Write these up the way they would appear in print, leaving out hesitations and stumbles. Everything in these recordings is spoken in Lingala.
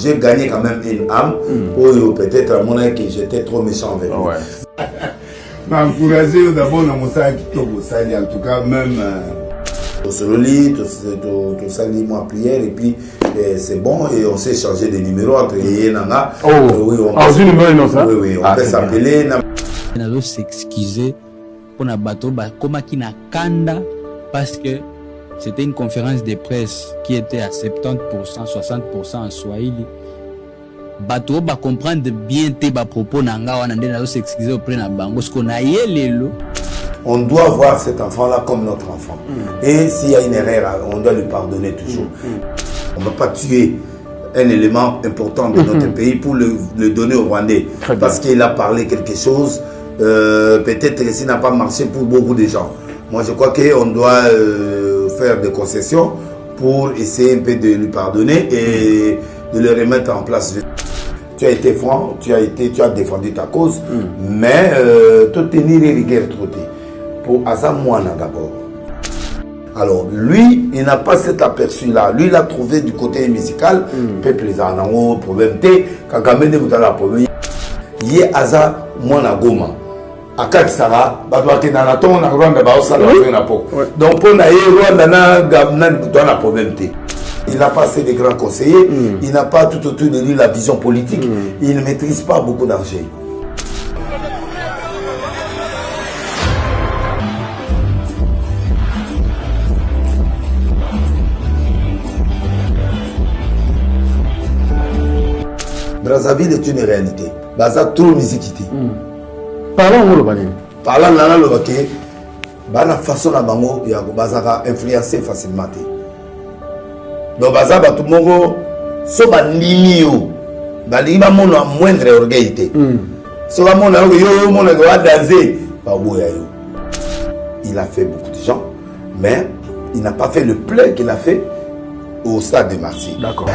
j'ai gagné quand même une âme. Ou peut-être à mon avis que j'étais trop méchant avec lui. Encourager d'abord dans mon sac en tout cas même. On se relie, tout ça lit moi prière et puis c'est bon et on s'est changé de numéro entre Yé et Nanga. Oui, on peut s'appeler. On doit s'excuser pour la bateau comme na Kanda parce que c'était une conférence de presse qui était à 70%, 60% en Swahili. Bateau va comprendre bien tes propos Nanga on doit s'excuser auprès de bango ce qu'on a yelelo. On doit voir cet enfant-là comme notre enfant. Et s'il y a une erreur, on doit lui pardonner toujours. On ne va pas tuer un élément important de notre pays pour le donner aux Rwandais. Parce qu'il a parlé quelque chose, peut-être que ça n'a pas marché pour beaucoup de gens. Moi, je crois qu'on doit faire des concessions pour essayer un peu de lui pardonner et de le remettre en place. Tu as été franc, tu as défendu ta cause, mais tout tenir les rigueurs trottés. Pour Azamouana d'abord. Alors, lui, il n'a pas cet aperçu-là. Lui, il a trouvé du côté musical, peuple les anango, problème T, Kagamene Boutala, problème. Yé Aza, Mouana Goma. Akat Sara, Badouake Nanaton, Rwanda, Baosa, donc, pour Naye, Rwanda, Gabnan, Boutala, problème T. Il n'a pas assez de grands conseillers, il n'a pas tout autour de lui la vision politique, il ne maîtrise pas beaucoup d'argent. Brazzaville est une réalité. Baza trop musique. Parlant où le Parlant là le baké, la façon la bango ya baza influencer facilement. Donc baza ba tout mongo so ba limio. Ba liba mono moindre orgueil. So ba mono yo mono go danser ba boya yo. Il a fait beaucoup de gens, mais il n'a pas fait le plein qu'il a fait au stade de Marseille. D'accord.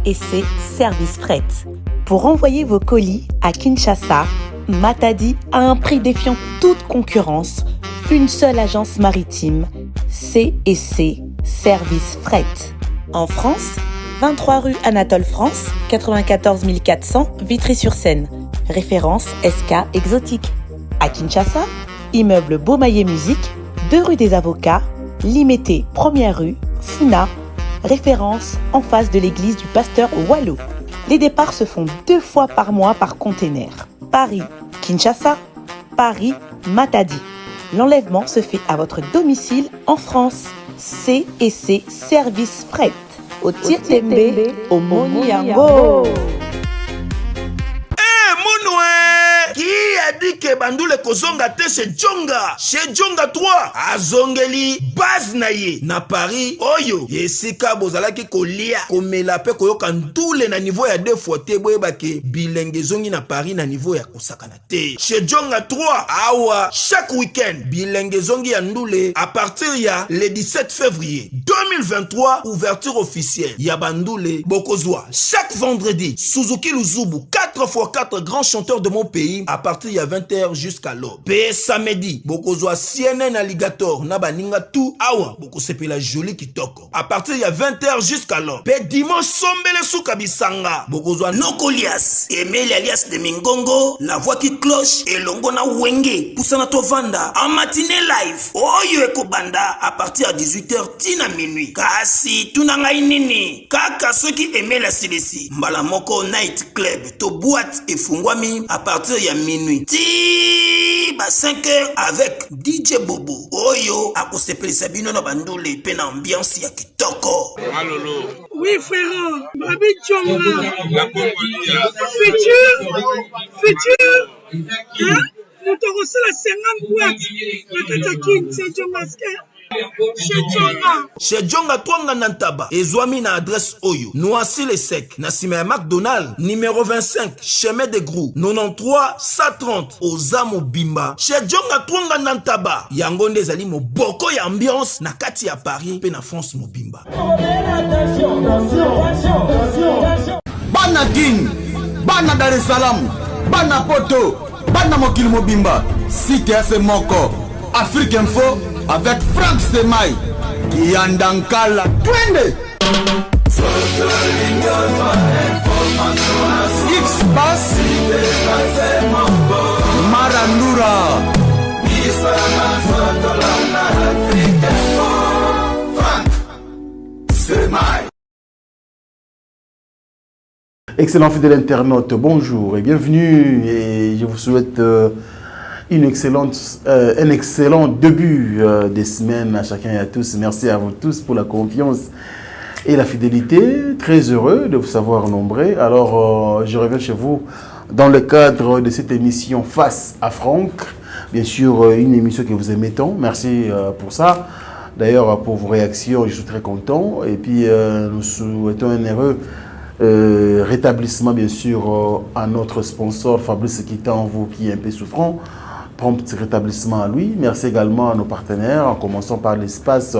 C&C Service Fret. Pour envoyer vos colis à Kinshasa, Matadi a un prix défiant toute concurrence. Une seule agence maritime, C&C Service Fret. En France, 23 rue Anatole France, 94 400 Vitry-sur-Seine. Référence SK Exotique. À Kinshasa, immeuble Beaumaillé Musique, 2 rue des Avocats, Limité, 1er rue, Funa. Référence en face de l'église du pasteur Wallo. Les départs se font 2 fois par mois par container. Paris-Kinshasa, Paris-Matadi. L'enlèvement se fait à votre domicile en France. C&C Service Fret. Au Tietembe, au Moniango. Qui a dit que Bandoule Kozonga te chez Djonga? Chez Djonga 3, à Zongeli, base naye, na Paris, Oyo, Yesika Bozalaki Kolia, Komelape Koyoka Ndoule na niveau ya 2 fois te boyebake, bilenge zongi na Paris na niveau ya Kosakana te. Chez Djonga 3, awa, chaque week-end, bilenge zongi ya Ndoule, à partir ya le 17 février 2023, ouverture officielle, ya Bandoule, Bokozwa, chaque vendredi, Suzuki Luzubu, 4x4 grands chanteurs de mon pays, à partir il y a 20h jusqu'à l'aube. Pe samedi, Bokozwa CNN Alligator, Nabaninga tout, awa, Bokosepe la jolie kitoko. À partir il y a 20h jusqu'à l'aube. Pe dimanche sombele soukabisanga, Bokozwa Nokolias, Emile alias de Mingongo, la voix qui cloche, et Longona Wenge, Poussana Tovanda, en matinée live, Oyo Ekobanda, à partir à 18h, tina minuit. Kasi, tunanga inini, kaka ceux qui aimaient la CBC, Mbalamoko Night Club, to boîte et fungwami, à partir il y a minuit. Ti ba 5h avec DJ Bobo. Oyo akosepeli sabino na bandule pe na ambiance ya kitoko. Malolo. Oui frère, Babi Djonga. Futur. Hein? Nous te reçons la 50 boîtes. La Katakin, c'est Djonga. Chez Djonga Twanga Nantaba, Ezwami na adresse Oyo, Noisy les Sec, Nassime McDonald, numéro 25, chemin de Grou, 93 130, Ozamo Bimba. Chez Djonga Twanga Nantaba, Yangonde Zali mo boko ya ambiance, na kati ya Paris, pe na France mo Bimba. Bana Guine, Bana Dar es Salaam, Bana Poto, Bana Mokili Mobimba, CTF Moko, Afrique Info avec Franck Semaï, Yandankala, Twende. X-Bass, Marandura, Franck Semaï. Excellent fidèle internaute, bonjour et bienvenue et je vous souhaite un excellent début des semaines à chacun et à tous. Merci à vous tous pour la confiance et la fidélité. Très heureux de vous savoir nombreux. Alors, je reviens chez vous dans le cadre de cette émission Face à Franck. Bien sûr, une émission que vous aimez tant. Merci pour ça. D'ailleurs, pour vos réactions, je suis très content. Et puis, nous souhaitons un heureux rétablissement bien sûr à notre sponsor Fabrice Kitanvo qui est un peu souffrant, prompt rétablissement à lui. Merci également à nos partenaires en commençant par l'espace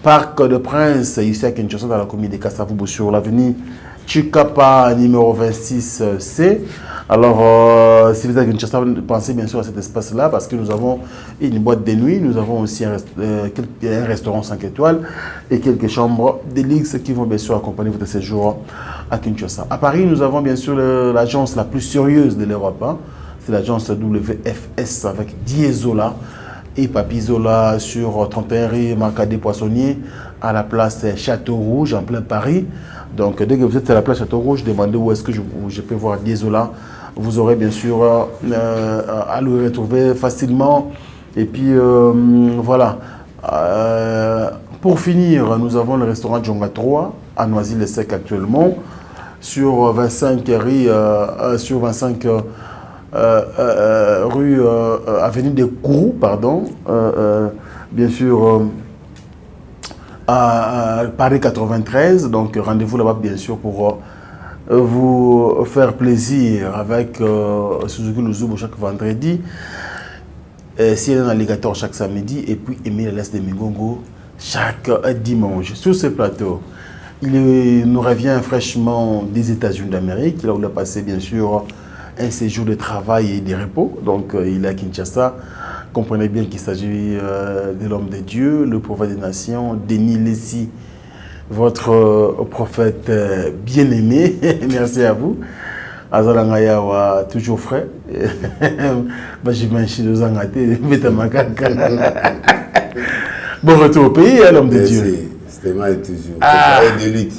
Parc de Prince ici à Kinshasa dans la commune de Kasavubu sur l'avenue Chikapa numéro 26C. Alors si vous êtes à Kinshasa, pensez bien sûr à cet espace là parce que nous avons une boîte de nuit, nous avons aussi un restaurant 5 étoiles et quelques chambres de luxe qui vont bien sûr accompagner votre séjour à Kinshasa. À Paris, nous avons bien sûr l'agence la plus sérieuse de l'Europe. Hein. C'est l'agence WFS avec Diesola et Papizola sur 31 rue Marcadet Poissonnier à la place Château Rouge en plein Paris. Donc dès que vous êtes à la place Château Rouge, demandez où est-ce que je peux voir Diesola. Vous aurez bien sûr à le retrouver facilement. Et puis voilà. Pour finir, nous avons le restaurant Djonga 3 à Noisy-le-Sec actuellement. Sur 25 rue Avenue des Kourou, pardon, bien sûr à Paris 93. Donc rendez-vous là-bas bien sûr pour vous faire plaisir avec Suzuki Luzubu chaque vendredi, Cyril Alligator chaque samedi et puis Emile Alès de Migongo chaque dimanche. Sur ce plateau, il nous revient fraîchement des États-Unis d'Amérique. Là où il a passé bien sûr un séjour de travail et de repos. Donc il est à Kinshasa. Comprenez bien qu'il s'agit de l'homme de Dieu, le prophète des nations, Denis Lessi, votre prophète bien-aimé. Merci à vous. Azalangaya toujours frais. Bon retour au pays, l'homme de Dieu. Stéphane est toujours. De lutte.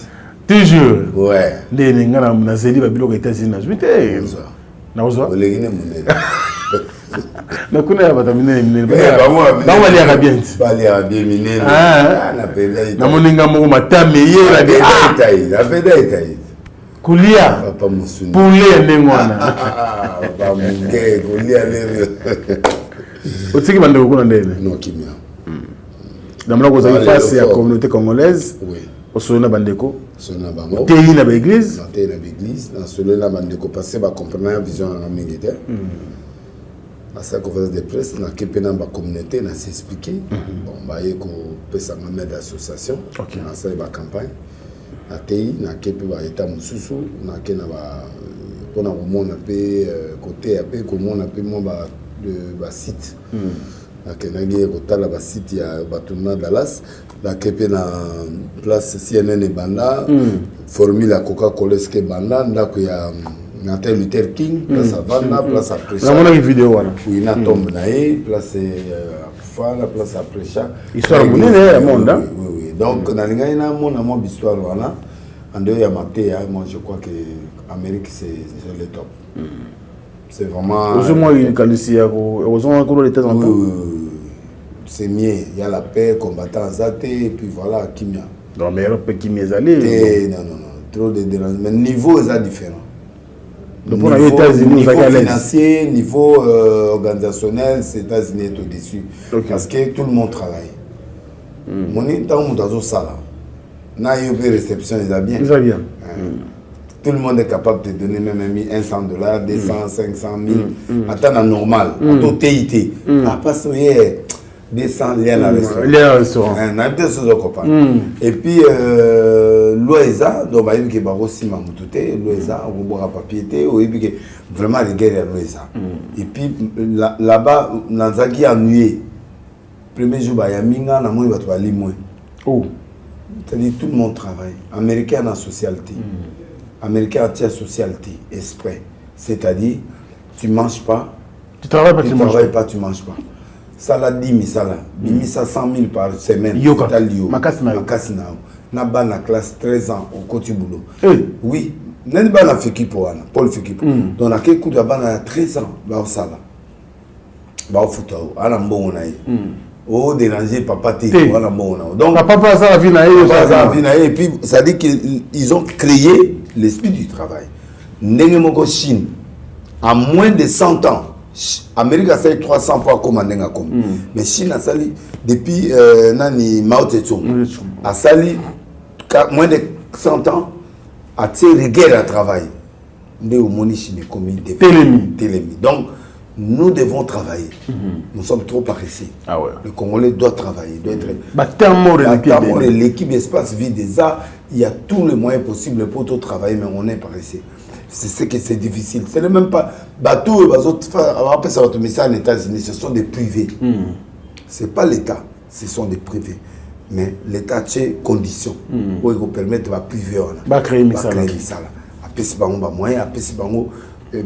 Toujours. Ouais. Des ningana na zeli ba biloko États-Unis na zute. Na ozo. Olegine munene. Na kuna ba tamine minene. Ba mo ali arabien. Ba ali arabien minene. Ah na penda. Na moninga mo matame ye la de Itaï. La penda Itaï. Kulia. Papa musuni. Poulet ndengwana. Ba munge kulia lero. Otiki bande ko na ndene. No kimia. Dans la face de la communauté congolaise, oui. Au Solena Bandeko, Solena Bango, Téi na l'église, Téi na l'église, dans Solena Bandeko, parce que va comprendre la vision en militaire. À sa conférence de presse, dans la communauté, on a s'expliqué. Bon, bah il y a que ça m'aide d'association. Dans ça il va campagne. À Téi, na kepe va état mususu, na ke na ba, on a au monde un peu côté un peu comment on a peu moins de site. Nakenagi kotala ba site ya Batuna Dallas la kepe na place CNN et Banda formule la Coca-Cola ske Banda ndako ya Martin Luther King place Havana place Aprecha na mona vidéo wana oui na tombe na place Akufa la place Aprecha histoire munene ya monde oui donc na linga na mona mo histoire wana ando ya maté moi je crois que Amérique c'est le top. C'est vraiment. C'est mieux. Il y a la paix, combattant Zate, et puis voilà, Kimia. Non, mais Kimia est allé. Non. Trop de dérangement. Mais le niveau est différent. Donc, pour les États-Unis, niveau financier, niveau organisationnel, c'est les États-Unis est au-dessus. Okay. Parce que tout le monde travaille. Mon temps, on a ça là. Il y a une réception, ils ont bien. Ils ont bien. Tout le monde est capable de donner même $100, 200, 500 000. Attends, normal. Attends, TIT. Parce que 200 liens à restaurant. Liens à restaurant. On a deux choses copains. Et puis l'OESA, donc il y a des aussi mamouté, l'OESA, on boit papier, et puis vraiment les guerres à l'OESA. Et puis là-bas, Nanzaki ennuyé. Premier jour, il y a Minga, il y a Limoué. Oh. C'est-à-dire tout le monde travaille. Américain a socialité. Américain a socialité, esprit. C'est-à-dire, tu ne manges pas. Tu travailles pas, tu manges pas. Tu manges pas. Ça l'a dit, mais ça l'a. 100 000 par semaine. Yoka. Makasina. Na ba na classe 13 ans au côté boulot. Oui. N'est pas na Fekipo, Paul Fekipo. Donc, na quelque coup de ba 13 ans, ba au sala. Ba au football. Ala mbongo na ye. Oh, déranger papa t'es voilà bon. Donc papa ça la vie na et puis ça dit qu'ils ont créé l'esprit du travail. Nengemoko Chine en moins de 100 ans. Amérique a fait 300 fois comme Nenga comme. Mais Chine a sali depuis nani Mao Tse-tung a sali moins de 100 ans a tiré guerre à travail. Ndé au moni Chine comme Télémi. Donc nous devons travailler. Nous sommes trop paresseux. Ah ouais. Le Congolais doit travailler, doit être. L'équipe espace vide déjà, il y a tous les moyens possibles pour tout travailler, mais on est paresseux. C'est ce que c'est difficile. Ce n'est même pas bateau, après ça va te mettre en États-Unis, ce sont des privés. Ce n'est pas l'État, ce sont des privés. Mais l'État a des conditions pour lui permettre de priver. Va créer ça. Après c'est pas un moyen, après c'est pas c'est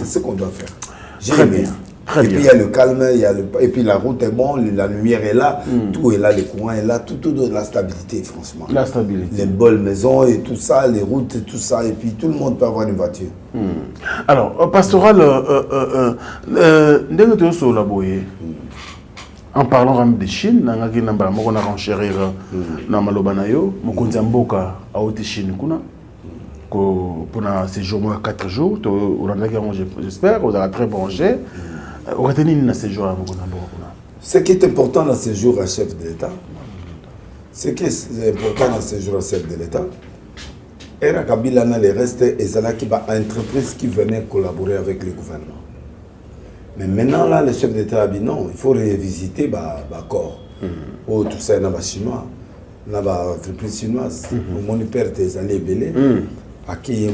ce qu'on doit faire. Très bien. Et puis il y a le calme, et puis la route est bonne, la lumière est là, tout est là, les courants est là, tout de la stabilité, franchement. La stabilité. Les bonnes maisons et tout ça, les routes et tout ça, et puis tout le monde peut avoir une voiture. Alors, pastoral, en parlant de Chine, on a renchérir dans Malobanayo, Mokonzamboka a été Chine. Pour séjour moins 4 jours, j'espère, vous aurez très branché. Vous retenez un séjour à Ce qui est important dans ce séjour à chef de l'État, ce qui est important dans ce séjour à chef de l'État, Era Kabila n'a les restes et c'est là qu'il y a une entreprise qui venait collaborer avec le gouvernement. Mais maintenant, là, le chef d'État a dit non, il faut revisiter le corps. Oh, tout ça, il y a des Chinois, il y a des entreprises chinoises, mon père des alliés belés. À qui est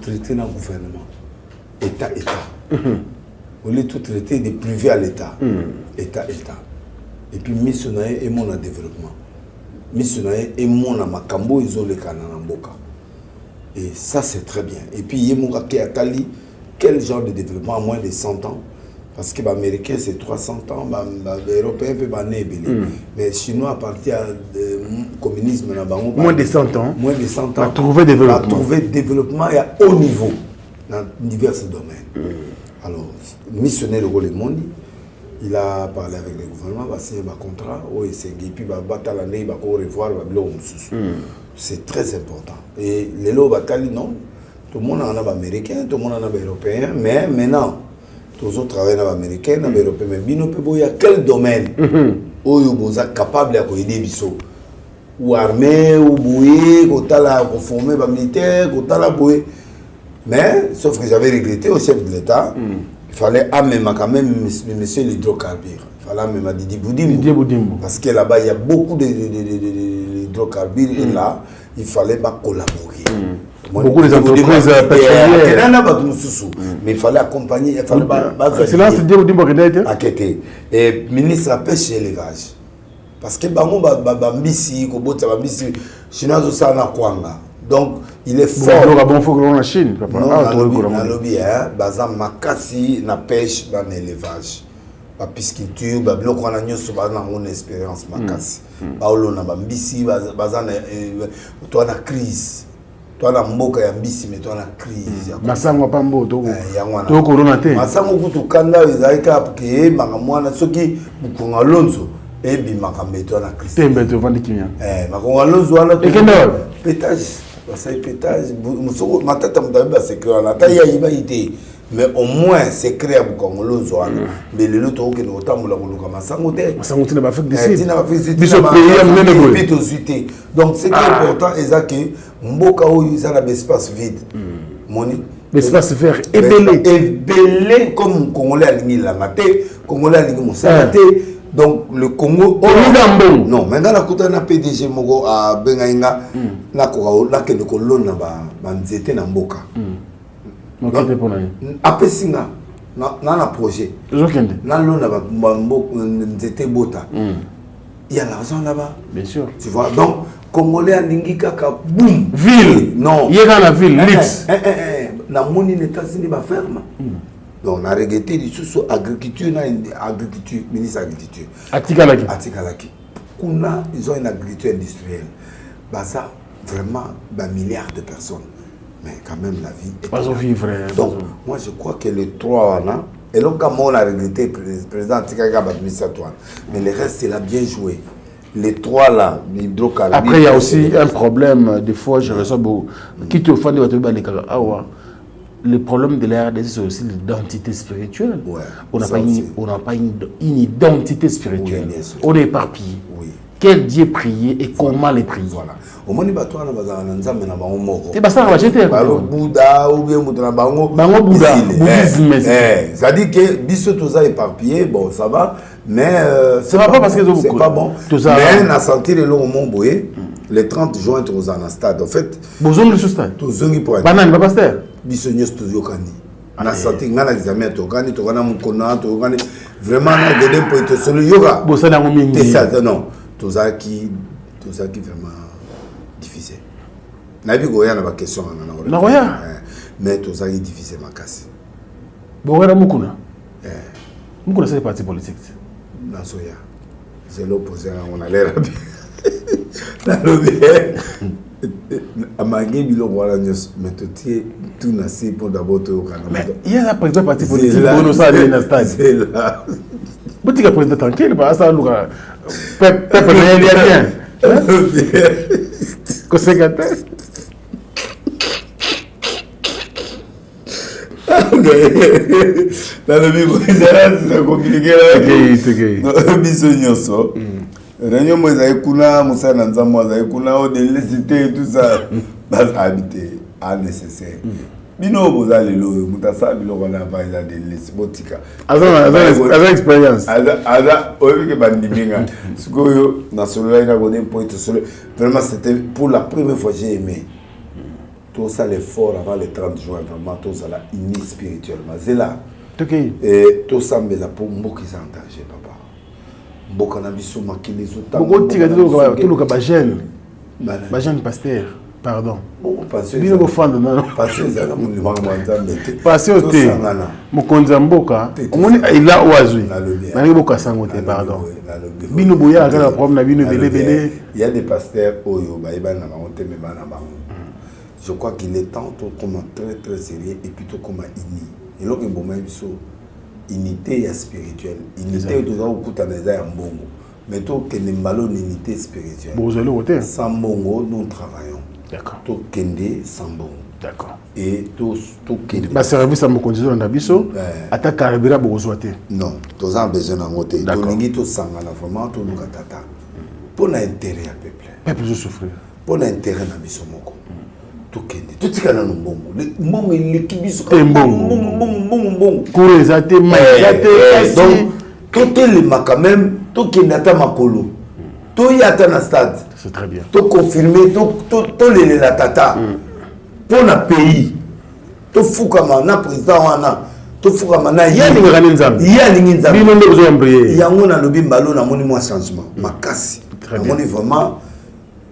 traité dans le gouvernement. État. On est tout traité de privé à l'État. État. Et puis, missionnaire et mon développement. Missionnaire et mon makambo isolé kanamboka. Et ça, c'est très bien. Et puis, Yemoka qui a tali, quel genre de développement à moins de 100 ans? Parce que les Américains, c'est 300 ans, les Européens peuvent aller. Mais les Chinois, à partir du communisme, moins de 100 ans, a trouvé développement et à haut niveau dans divers domaines. Alors, missionnaire le rôle monde, il a parlé avec le gouvernement, il a signé un contrat, et puis il va revoir, c'est très important. Et les lots, non, tout le monde en a américain, tout le monde en a européen, mais maintenant, tous autres travaillent dans l'américain, dans l'européen, mais il y a quel domaine où vous êtes capable d'aider les gens? Ou armée, ou bouée, ou formé, ou militaire, ou bouée. Mais, sauf que j'avais regretté au chef de l'État, il fallait amener quand même monsieur l'hydrocarbure. Il fallait amener Didi Boudimbo. Parce que là-bas, il y a beaucoup d'hydrocarbures et là, il fallait collaborer. Beaucoup des entreprises pétrolières. Mais il fallait accompagner. C'est là que Dieu vous dit et ministre de la pêche et l'élevage. Parce que Bambisi, Chinois, ça n'a kwanga. Donc, il est fort. Bon, il faut que l'on la Chine. Non, dans lobby, Bazam Makasi, na pêche, dans l'élevage. La pisciculture, on a une expérience Makasi. Paolo na Bambisi, Bazan, toi, la crise. Toi, la mboka ya mbisi, mais toi, la crise. Masango Pambo, to corona te. Masango Kutukanda, Isaïka, Pke, Magamwana, Soki, Mukunga Lonzo. Et puis, Makameto, la crise. Tembe, tu vends qui vient. Makunga Lonzo, on a tout. Et quel heure? Pétage. C'est pétage. Ma tête m'a c'est créé en attaque, il va y aller. Mais au moins, c'est créé à Mukunga Lonzo. Mais le lot, qui est autant de la Koluka Masango. Masango, tu n'as pas fait de décision. Tu n'as pas fait de décision. Donc, ce qui est important, c'est que Mboka où il y a un espace vide. l'espace vert ébélé comme Congolais alingi la maté, Congolais alingi Moussalate. Donc le Congo non, maintenant la kota na PDG moko a bengainga na ko la ke ko lona ba nzete na mboka. Mokete pona. Apesinga na projet. Jokende. Na lona ba mboka nzete bota. Il y a l'argent là-bas. Bien sûr. Tu vois, donc Congolais alingi kaka boum ville. Non. Il y a la ville lit. Na moni les États-Unis ba ferme. Donc on a regretté du sous agriculture na agriculture ministre agriculture. Atikalaki. Kuna ils ont une agriculture industrielle. Bah ça vraiment bah milliards de personnes. Mais quand même la vie est pas vivre. Donc moi je crois que les trois là et donc comme on a regretté président Atikalaki administratoire. Mais le reste c'est là bien joué. Les trois là, l'hydrocarbure. Après il y a aussi un problème des fois je reçois beaucoup qui te font le problème de la RDC, c'est aussi l'identité spirituelle. Ouais, on n'a pas une identité spirituelle. Oui, on est éparpillé. Oui. Quel Dieu prier et comment les prier. Voilà. Au moins, il y a des ça va jeter. Bouddha ou bien Bouddhisme. C'est-à-dire que biso tous éparpillé, bon, ça va, mais c'est pas parce que c'est pas bon. Mais on a senti le long au Mont-Boé, le 30 juin, tous en stade. En fait, besoin de ce stade. Tous en pour être. Banane, pas pasteur. Bisognos tozokani na santé ngana examen tokani tokana mukona tokani vraiment na donné pour être solo yoga bosana ngomingi c'est ça non tozaki vraiment difficile na bi goya na ba question na goya mais tozaki difficile makasi bogera mukuna mukuna c'est parti politique na soya c'est l'opposé on a l'air na lobby Amagé bilo voilà nyos méthodier tout nasé pour d'abord au Canada. Mais il y a par exemple parti politique on ça dans stade. C'est là. Boutique président tranquille pas ça lugar. Peuple rien. Conséquent. Dans le bibo c'est compliqué là. OK. Bisognoso. Réunion Moïse Kuna, Moussa Nanzamo, Kuna, de l'électricité et tout ça, base habité, à nécessaire. Bino Bozalelo, Moutassa, Bilo, on a pas de l'électricité. Avec expérience. Ada, oui, que Bandiminga. Ce que national, on a un point sur le. Vraiment, c'était pour la première fois que j'ai aimé. Tout ça, l'effort avant le 30 juin, vraiment, tout ça, là, uni spirituellement. C'est là. Et tout ça, mais là, pour moi qui s'entendent, papa. Bokana biso makili zota boko tika tuluka ba jeune pasteur pardon bino bo fanda na pasteur zana mu limanga mwanzambe te pasteur te mokonza mboka omoni ila oazui na ngi boka sango te pardon bino boya kala problème na bino belé il y a des pasteurs oyo ba iba na bango te me bana bango je crois qu'il est temps de comment très sérieux et plutôt comment ini et donc mboma biso unité spirituelle unité toujours au kutaneza ya mbongo mais to kende mbalo unité spirituelle sans mbongo nous travaillons d'accord to kende sans mbongo d'accord et to kende ba service à mokondizo na biso ata karibira bozwa te non tous en besoin en côté to lingi to sangana vraiment to lukatata pour l'intérêt à peuple je souffrir pour l'intérêt na biso moko tout tika na mbongo mbongo likibiso mbongo kureza te maizate donc tout le quand même tout kinata makolo tout yata na stade c'est très bien tout confirmer tout le la tata pour na pays tout fukama na président wana tout fukama na yani ngani nzambe bino ndo zo embrier yango na lobi mbalo na moni moi changement makasi na moni vraiment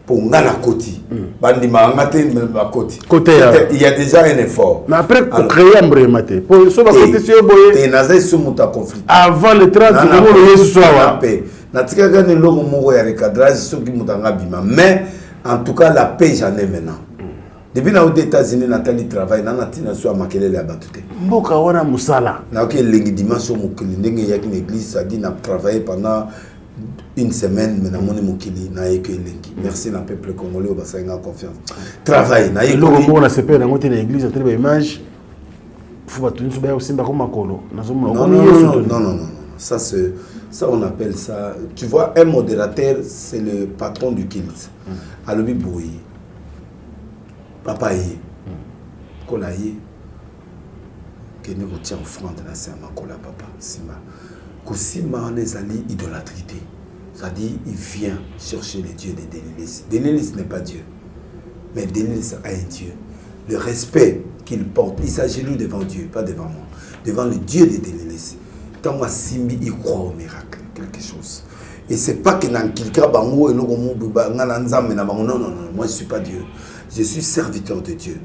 pour ngana koti bandi mangate bakoti côté il y a déjà un effort mais après pour créer un bremate pour so ba côté sur boye et naza sumuta conflit avant le 30 de Yesu soir paix na tika gani logo moko ya recadrage soki mutanga bima mais en tout cas la paix j'en ai maintenant depuis na aux États-Unis Nathalie travaille na tina so makelele ya batute mboka wana musala na ok lengi dimanche mokili ndenge yaki na église ça dit na travailler pendant une semaine mais na moni mokili na yeke lengi merci na peuple congolais au bassin en confiance travail na yeke logo mona sepe na ngote na église à télé image faut pas tenir sur simba comme makolo non ça c'est ça on appelle ça tu vois un modérateur c'est le patron du culte alobi boyi papa yi kolayi que nous retient offrande dans sa makola papa sima kusima les alliés idolâtrie. C'est-à-dire il vient chercher le Dieu de Denis. Denis n'est pas Dieu, mais Denis a un Dieu. Le respect qu'il porte, il s'agit lui devant Dieu, pas devant moi, devant le Dieu de Denis. Tant moi Simbi il croit au miracle, quelque chose. Et c'est pas que dans quelqu'un bango et non non, moi je suis pas Dieu, je suis serviteur de Dieu.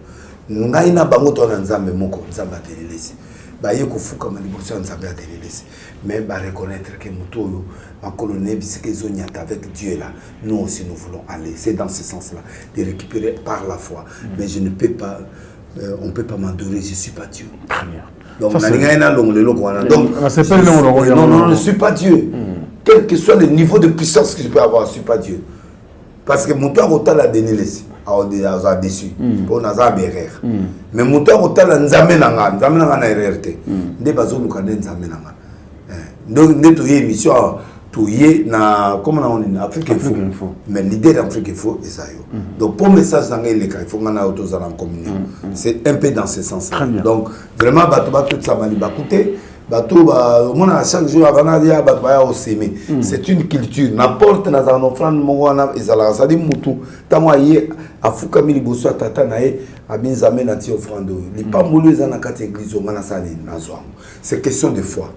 Ngaina bango to nzambe moko nzamba Denis. Ba yeko fuka manibulation nzamba Denis. Mais bah reconnaître que Moutoyo en colonie bisquezoniate avec Dieu là, nous aussi nous voulons aller. C'est dans ce sens-là, de récupérer par la foi. Mais je ne peux pas, on ne peut pas m'adorer, je ne suis pas Dieu. Donc, non, je ne suis pas Dieu. Quel que soit le niveau de puissance que je peux avoir, je ne suis pas Dieu. Parce que Moutoyo autant la dénilé. A déçu pour naza berère mais Moutoyo autant la nzambe nanga na RRT nde bazo lukande nzambe nanga donc nde to émission to na comment on dit Afrique Info mais l'idée d'Afrique Info est ça yo donc pour message dans les cas il faut qu'on a autour en communion c'est un peu dans ce sens là donc vraiment tout ça m'a dit écoutez bateau on a chaque jour avant dia bateau s'aimer c'est une culture n'importe dans un offrande mongona ezala ça dit mutu tamoye afuka mili boso tata nae abinzame na ti offrande li pambulu ezana kati église ngana sali nazwa c'est question de foi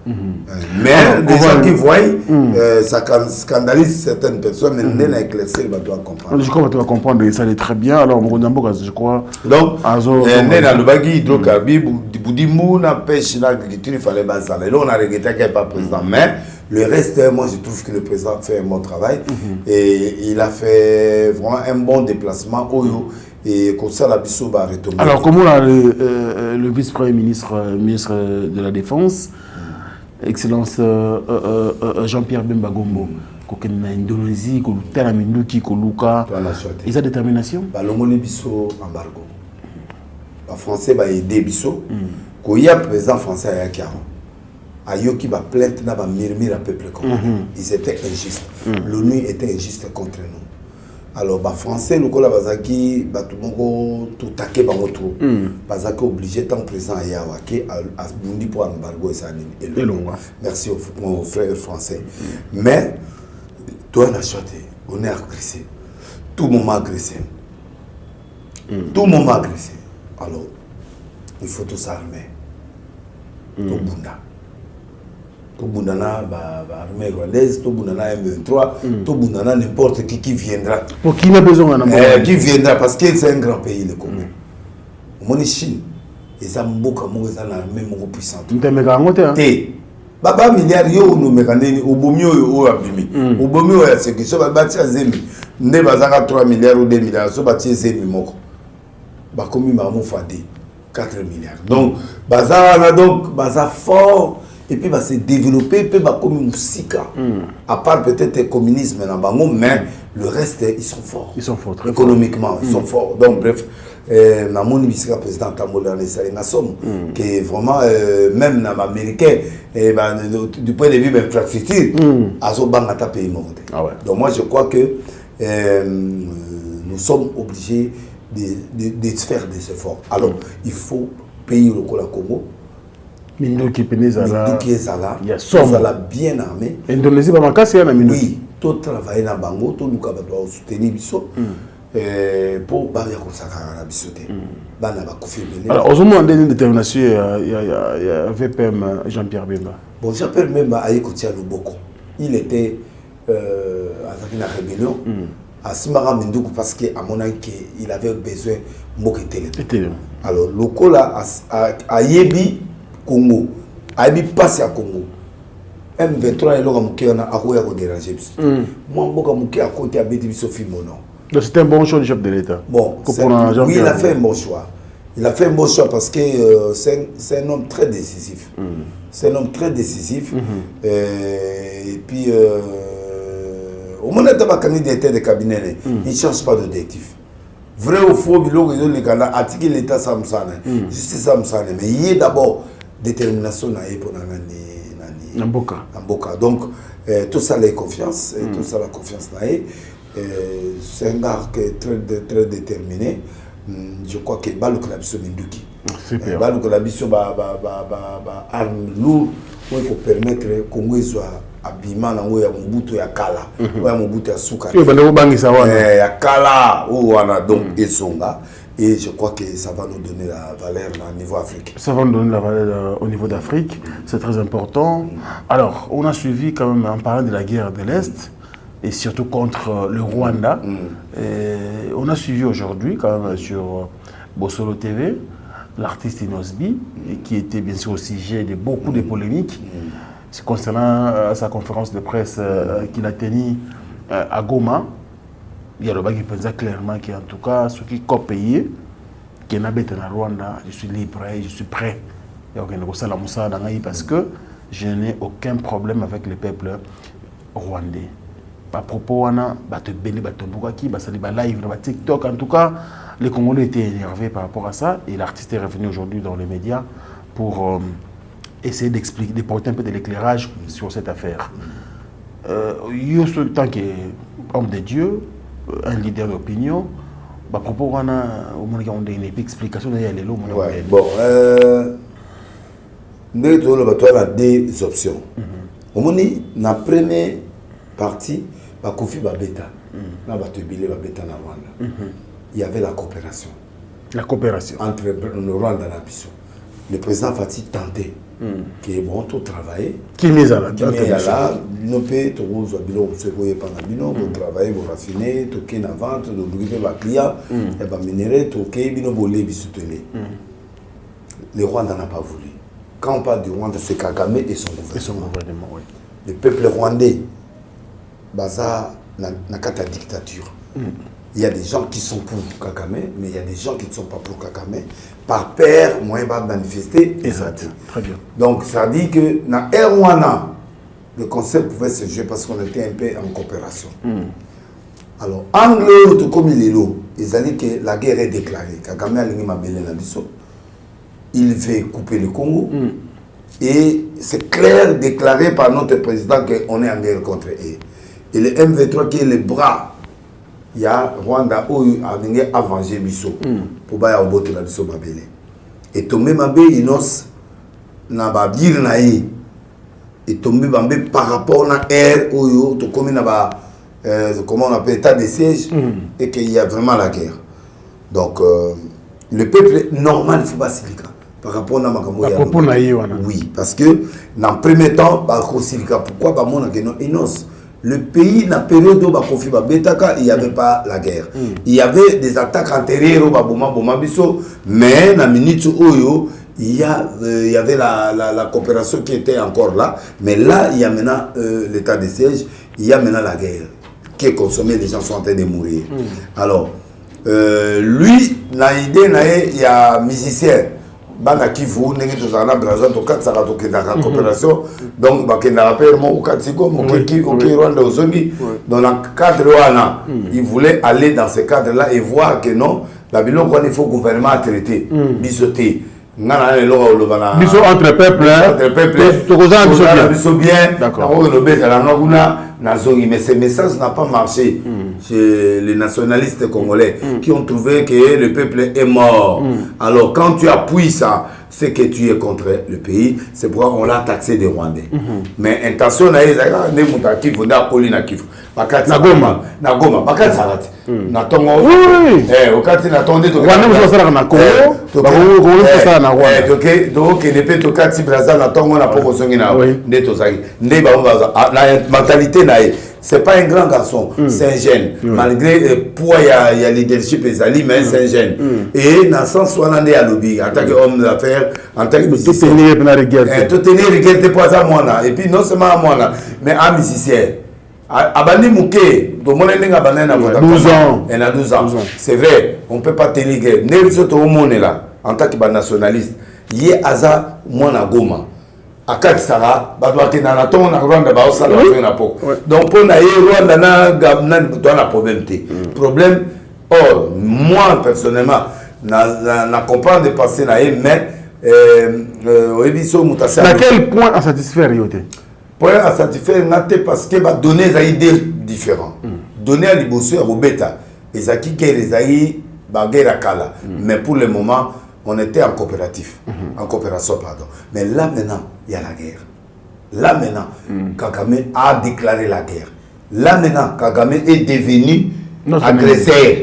mais des gens qui voient ça scandalise certaines personnes mais n'est pas éclairci bateau comprendre je crois que tu vas comprendre ça allait très bien alors Mokondamboka je crois donc n'est na lobagi hydrocarbures Boudimou na pêche na agriculture il fallait baser là on a regretté qu'il n'y ait pas président mais le reste moi je trouve que le président fait un bon travail et il a fait vraiment un bon déplacement et comme ça la biso va retomber. Alors comment le vice-premier ministre de la Défense excellence Jean-Pierre Bemba Gombo kokena Indonésie ko tala minduki ko luka ils ont détermination balongoni biso embargo ba français ba aider biso ko ya président français ya kiaro ayoki ba plainte na ba murmure à peuple congolais ils étaient injustes l'ONU était injuste contre nous alors ba français lokola bazaki batu moko tout taquer bango trop bazaki obligé tant président ya wake à bundi pour embargo ça et merci aux frères français mais toi on a chanté on est agressé tout moment agressé tout moment agressé alors il faut tout s'armer tout bunda na armée rwandaise tout bunda na M23 tout bunda na n'importe qui viendra pour qui n'a besoin qui viendra parce que c'est un grand pays le Congo moni Chine et ça mboka mo za l'armée mo puissante ntemeka ngote te baba milliard yo no mekaneni obomi o abimi obomi o ya sekiso babati azemi nde bazaka 3 milliards ou 2 milliards so bati ezemi moko bakomi mamu fadi 4 milliards donc baza fort et puis va se développer peut ba comme musika à part peut-être le communisme na bango mais le reste ils sont forts très économiquement ils sont forts donc bref na moni bisika président Tambola na salinga somme que vraiment même na américain et du point de vue infrastructure azo banga ta pays monté donc moi je crois que nous sommes obligés de faire des efforts alors il faut payer le Congo Minduki Penezala, il y a Sozala bien armé. Indonésie, pas makasi ya na Minduki. Oui, tout travailler na bango, tout nous doit soutenir biso pour ba ya kosaka na bisoté. Bana ba kufi bele. Alors, aux moments de détermination, il y a VPM Jean-Pierre Bemba. Bon, Jean-Pierre Bemba a écouté Luboko. Il était à la rébellion à Simara Minduku parce que à mon avis il avait besoin moketele. Alors, lokola a yebi Congo, Aibi passe à Congo. M23 et l'homme qui a à déranger. Moi, je à côté à Bédi Sophie Mono. Donc c'était un bon choix du chef de l'État. Bon, oui, il a fait un bon choix. Il a fait un bon choix parce que c'est un homme très décisif. C'est un homme très décisif. Et puis, au moment où il a candidat de cabinet, il ne change pas d'objectif. Vrai ou faux, il a article l'État Samsane, justice Samsane, mais il y a d'abord détermination pour Namboka. Donc, tout ça, la confiance, tout ça, la confiance, c'est un gars qui est très, très déterminé, je crois que baluka biso minduki super baluka biso ba arme lourd pour permettre Congo soit abima na ngoya Mobutu ya kala ya Mobutu ya suka ya kala ou wana donc esonga. Et je crois que ça va nous donner la valeur au niveau africain. Ça va nous donner la valeur au niveau d'Afrique, c'est très important. Alors, on a suivi quand même en parlant de la guerre de l'Est, et surtout contre le Rwanda. Et on a suivi aujourd'hui quand même sur Bossolo TV, l'artiste Inosbi, qui était bien sûr au sujet de beaucoup de polémiques concernant sa conférence de presse qu'il a tenue à Goma. Il y a le bac qui pense clairement qu'en tout cas, ceux qui sont payés, qui habitent en Rwanda, je suis libre et je suis prêt. Parce que je n'ai aucun problème avec le peuple rwandais. À propos, on a live, TikTok. En tout cas, les Congolais étaient énervés par rapport à ça. Et l'artiste est revenu aujourd'hui dans les médias pour essayer d'expliquer, de porter un peu de l'éclairage sur cette affaire. Tant qu'homme de Dieu, un leader d'opinion, à propos, on a une explication. Bon, nous avons deux options. La première partie, il y avait la coopération. La coopération. Entre le Rwanda et la Bissau. Le président Fati tentait que bon, tout travailler. Qui est à la nous payons tout le monde, vous travaillez, vous raffinez, tout qui est en vente, vous brûlez les clients, et vous minérez, tout qui est vous voulez vous soutenir. Le Rwanda n'a pas voulu. Quand on parle du Rwanda, c'est Kagame et son gouvernement. Oui. Le peuple rwandais, baza n'a qu'à ta dictature. Il y a des gens qui sont pour Kagame, mais il y a des gens qui ne sont pas pour Kagame. Par peur, moi, il va manifester. Exact. Très bien. Donc, ça dit que dans Rwanda, le concept pouvait se jouer parce qu'on était un peu en coopération. Alors, Anglo, tout comme il est là, ils ont dit que la guerre est déclarée. Kagame a dit il veut couper le Congo. Et c'est clair, déclaré par notre président qu'on est en guerre contre eux. Et le M23 qui est le bras, il y a Rwanda où a venu avancer Bissau pour baya obote la Bissau mabele. Et tomber mabé inos na ba dire na yi. Et tomber mabé par rapport na air où to comme na ba comment on appelle état de siège et qu'il y a vraiment la guerre. Donc le peuple normal faut pas silika par rapport à oui, parce que dans le premier temps pourquoi pas mon inos. Le pays, dans la période où il n'y avait pas la guerre. Il y avait des attaques antérieures, mais dans la minute où il y avait la coopération qui était encore là. Mais là, il y a maintenant l'état de siège, il y a maintenant la guerre qui est consommée, les gens sont en train de mourir. Alors, lui, dans l'idée, il y a un musicien. Bana Kivu, n'engage tous en Brazil, tout cas ça va toquer dans la coopération. Donc, bah qu'il n'a rappelé mon Okatsiko, mon Kiki, OK Rwanda aux Zombi. Dans le cadre Wana, il voulait aller dans ce cadre-là et voir que non, la Bilo il faut gouvernement traiter, bisoter. Biso entre peuples, bien. D'accord. Mais ce message n'a pas marché chez les nationalistes congolais qui ont trouvé que le peuple est mort. Alors quand tu appuies ça, c'est que tu es contre le pays. C'est pourquoi on l'a taxé des Rwandais. Mais intention na Nagoma, bakati sarati. Na tongo. Okati na tonde to. Rwanda mosala na Congo. Donc ne peut okati Brazza na tongo na poko songi na. Ndeto zaki. Nde ba na mentalité na c'est pas un grand garçon, c'est un jeune. Malgré poids il y a leadership et ali mais c'est un jeune. Et dans sens wana ndé à lobby en tant qu'homme d'affaires, en tant que tout tenir na rigueur. Tout tenir rigueur de poids moi et puis non seulement moi mais un musicien. Abandi Mouké, do mon nenga banana 12 ans. Elle a 12 ans. C'est vrai, on peut pas tenir rigueur. Nelso to monde là en tant que nationaliste, yé aza moi na Goma. Akati Sara, badouate na ton na Rwanda ba osala na poko. Donc pour na Rwanda na na problème té. Problème or moi personnellement na comprendre de passer na mais à quel point à satisfaire yote? Point à satisfaire parce que va donner des idées différentes. Donner à l'ibossu à Robeta et Zaki qui les guerre à Kala. Mais pour le moment, on était en coopératif. En coopération, pardon. Mais là maintenant, il y a la guerre. Là maintenant, Kagame a déclaré la guerre. Là maintenant, Kagame est devenu agresseur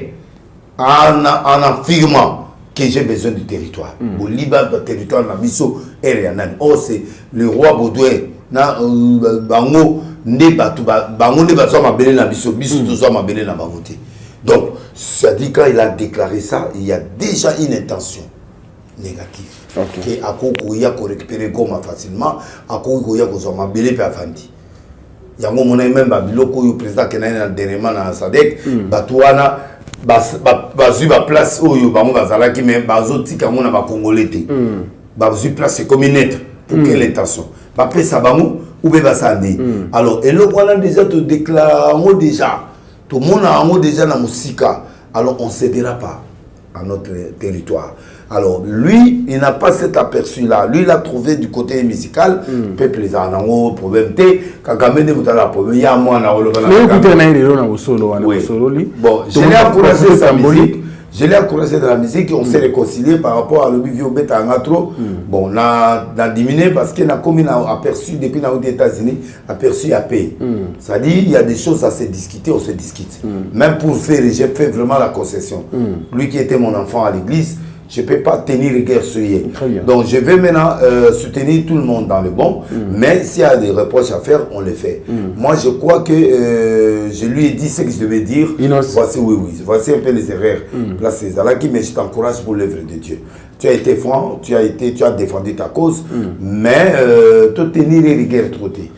en affirmant que j'ai besoin du territoire. Au Liban, le territoire, oh, c'est le roi Baudouin. Donc, ça dit quand il a déclaré ça, il y a déjà une intention négative. Que à Kokoya ko récupérer Goma facilement, à Kokoya ko zoma belé pe afandi. Yango mona même babiloko yo président Kenana dernièrement na Sadek, batouana bazu ba place oyo bango bazala ki mais bazoti kango na ba congolais te. Bazu place comme une lettre pour quelle intention? Ba pesa bango ou be basandi. Alors et le voilà déjà te déclarons déjà tout le monde a déjà na musika. Alors on ne cédera pas à notre territoire. Alors lui, il n'a pas cet aperçu-là. Lui, il a trouvé du côté musical, peuple les anango, problème T, Kagame ne vous a la problème. Il y a moi na olo. Bon, je l'ai encouragé sa musique. Je l'ai encouragé dans la musique, on s'est réconcilié par rapport à l'Obivio Beta Angatro. Bon, on a diminué parce qu'il a comme il a aperçu depuis les États-Unis, aperçu à paix. C'est-à-dire, il y a des choses à se discuter, on se discute. Même pour faire, j'ai fait vraiment la concession. Lui qui était mon enfant à l'église, je ne peux pas tenir rigueur sur lui. Donc je vais maintenant soutenir tout le monde dans le bon, mais s'il y a des reproches à faire, on les fait. Moi je crois que je lui ai dit ce que je devais dire. Voici, voici un peu les erreurs. Là c'est Zalaki, mais je t'encourage pour l'œuvre de Dieu. Tu as été franc, tu as défendu ta cause, mais te tenir rigueur troté.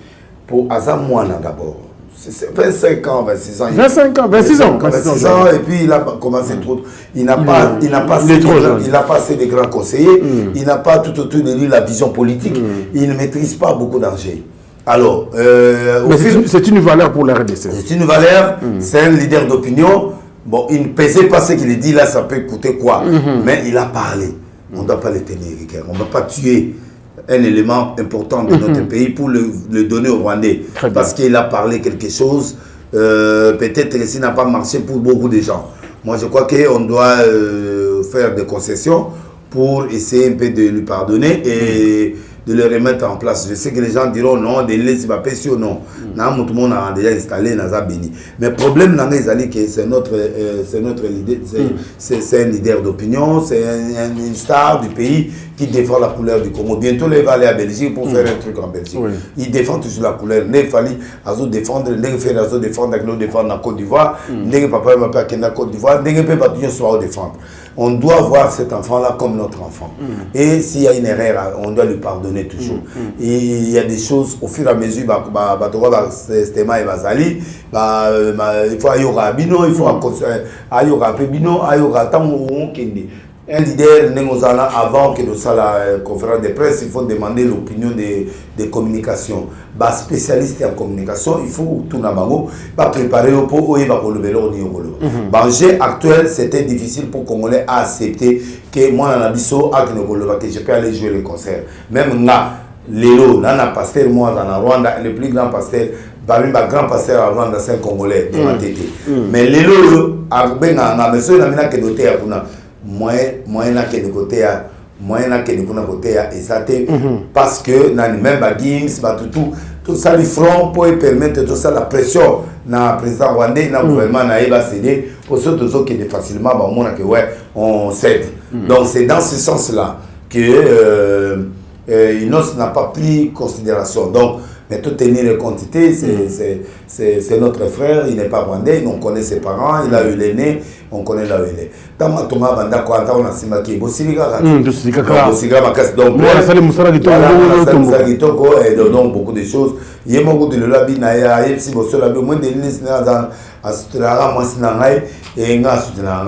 Pour Azamouana d'abord. C'est 25 ans, 26 ans. 25 ans, 26 ans. 26 ans, et puis il a commencé trop. Il n'a pas assez de grands conseillers. Il n'a pas tout autour de lui la vision politique. Il ne maîtrise pas beaucoup d'enjeux. Alors, c'est une valeur pour la RDC. C'est une valeur, c'est un leader d'opinion. Bon, il ne pesait pas ce qu'il dit là, ça peut coûter quoi. Mais il a parlé. On ne doit pas le tenir rigueur. On ne doit pas tuer un élément important de notre pays pour le donner aux Rwandais. Parce qu'il a parlé quelque chose, peut-être que ça n'a pas marché pour beaucoup de gens. Moi, je crois qu'on doit faire des concessions pour essayer un peu de lui pardonner et de le remettre en place. Je sais que les gens diront non, de laisser pas péché ou non. Tout le monde a déjà installé Naza Béni. Mais le problème, c'est notre leader, c'est un leader d'opinion, c'est une star du pays qui défend la couleur du Congo. Bientôt, il va aller à Belgique pour faire un truc en Belgique. Il défend toujours la couleur. Il fallait défendre, il fallait défendre la Côte d'Ivoire, il papa et la Côte d'Ivoire, il peut pas toujours défendre. On doit voir cet enfant-là comme notre enfant. Et s'il y a une erreur, on doit lui pardonner toujours. Et il y a des choses, au fur et à mesure, il faut il faut un leader, avant que nous fassions la conférence de presse, il faut demander l'opinion des communications. Les spécialistes en communication, il faut tout préparer le pot et le actuel, c'était difficile pour les Congolais à accepter que moi, que je peux aller jouer le concert. Même là, Lélo, là, le pasteur, moi, dans Rwanda, le plus grand pasteur, le grand pasteur à Rwanda, c'est un Congolais, mais Lélo, moyen que de côté et ça parce que dans les mêmes baguines tout ça les front pour permettre tout ça la pression na président rwandais na gouvernement na eba céder pour ceux qui est facilement on cède. Donc c'est dans ce sens là que Inos n'a pas pris considération. Donc mais tout tenir les quantités, c'est notre frère, il n'est pas rwandais, on connaît ses parents, il a eu l'aîné, on connaît là où il est. Dans ma tombe, on a simaki, donc beaucoup de choses. Il y a beaucoup de lobby, il y a moins de lignes à soutenir, moi c'est et nga soutenir,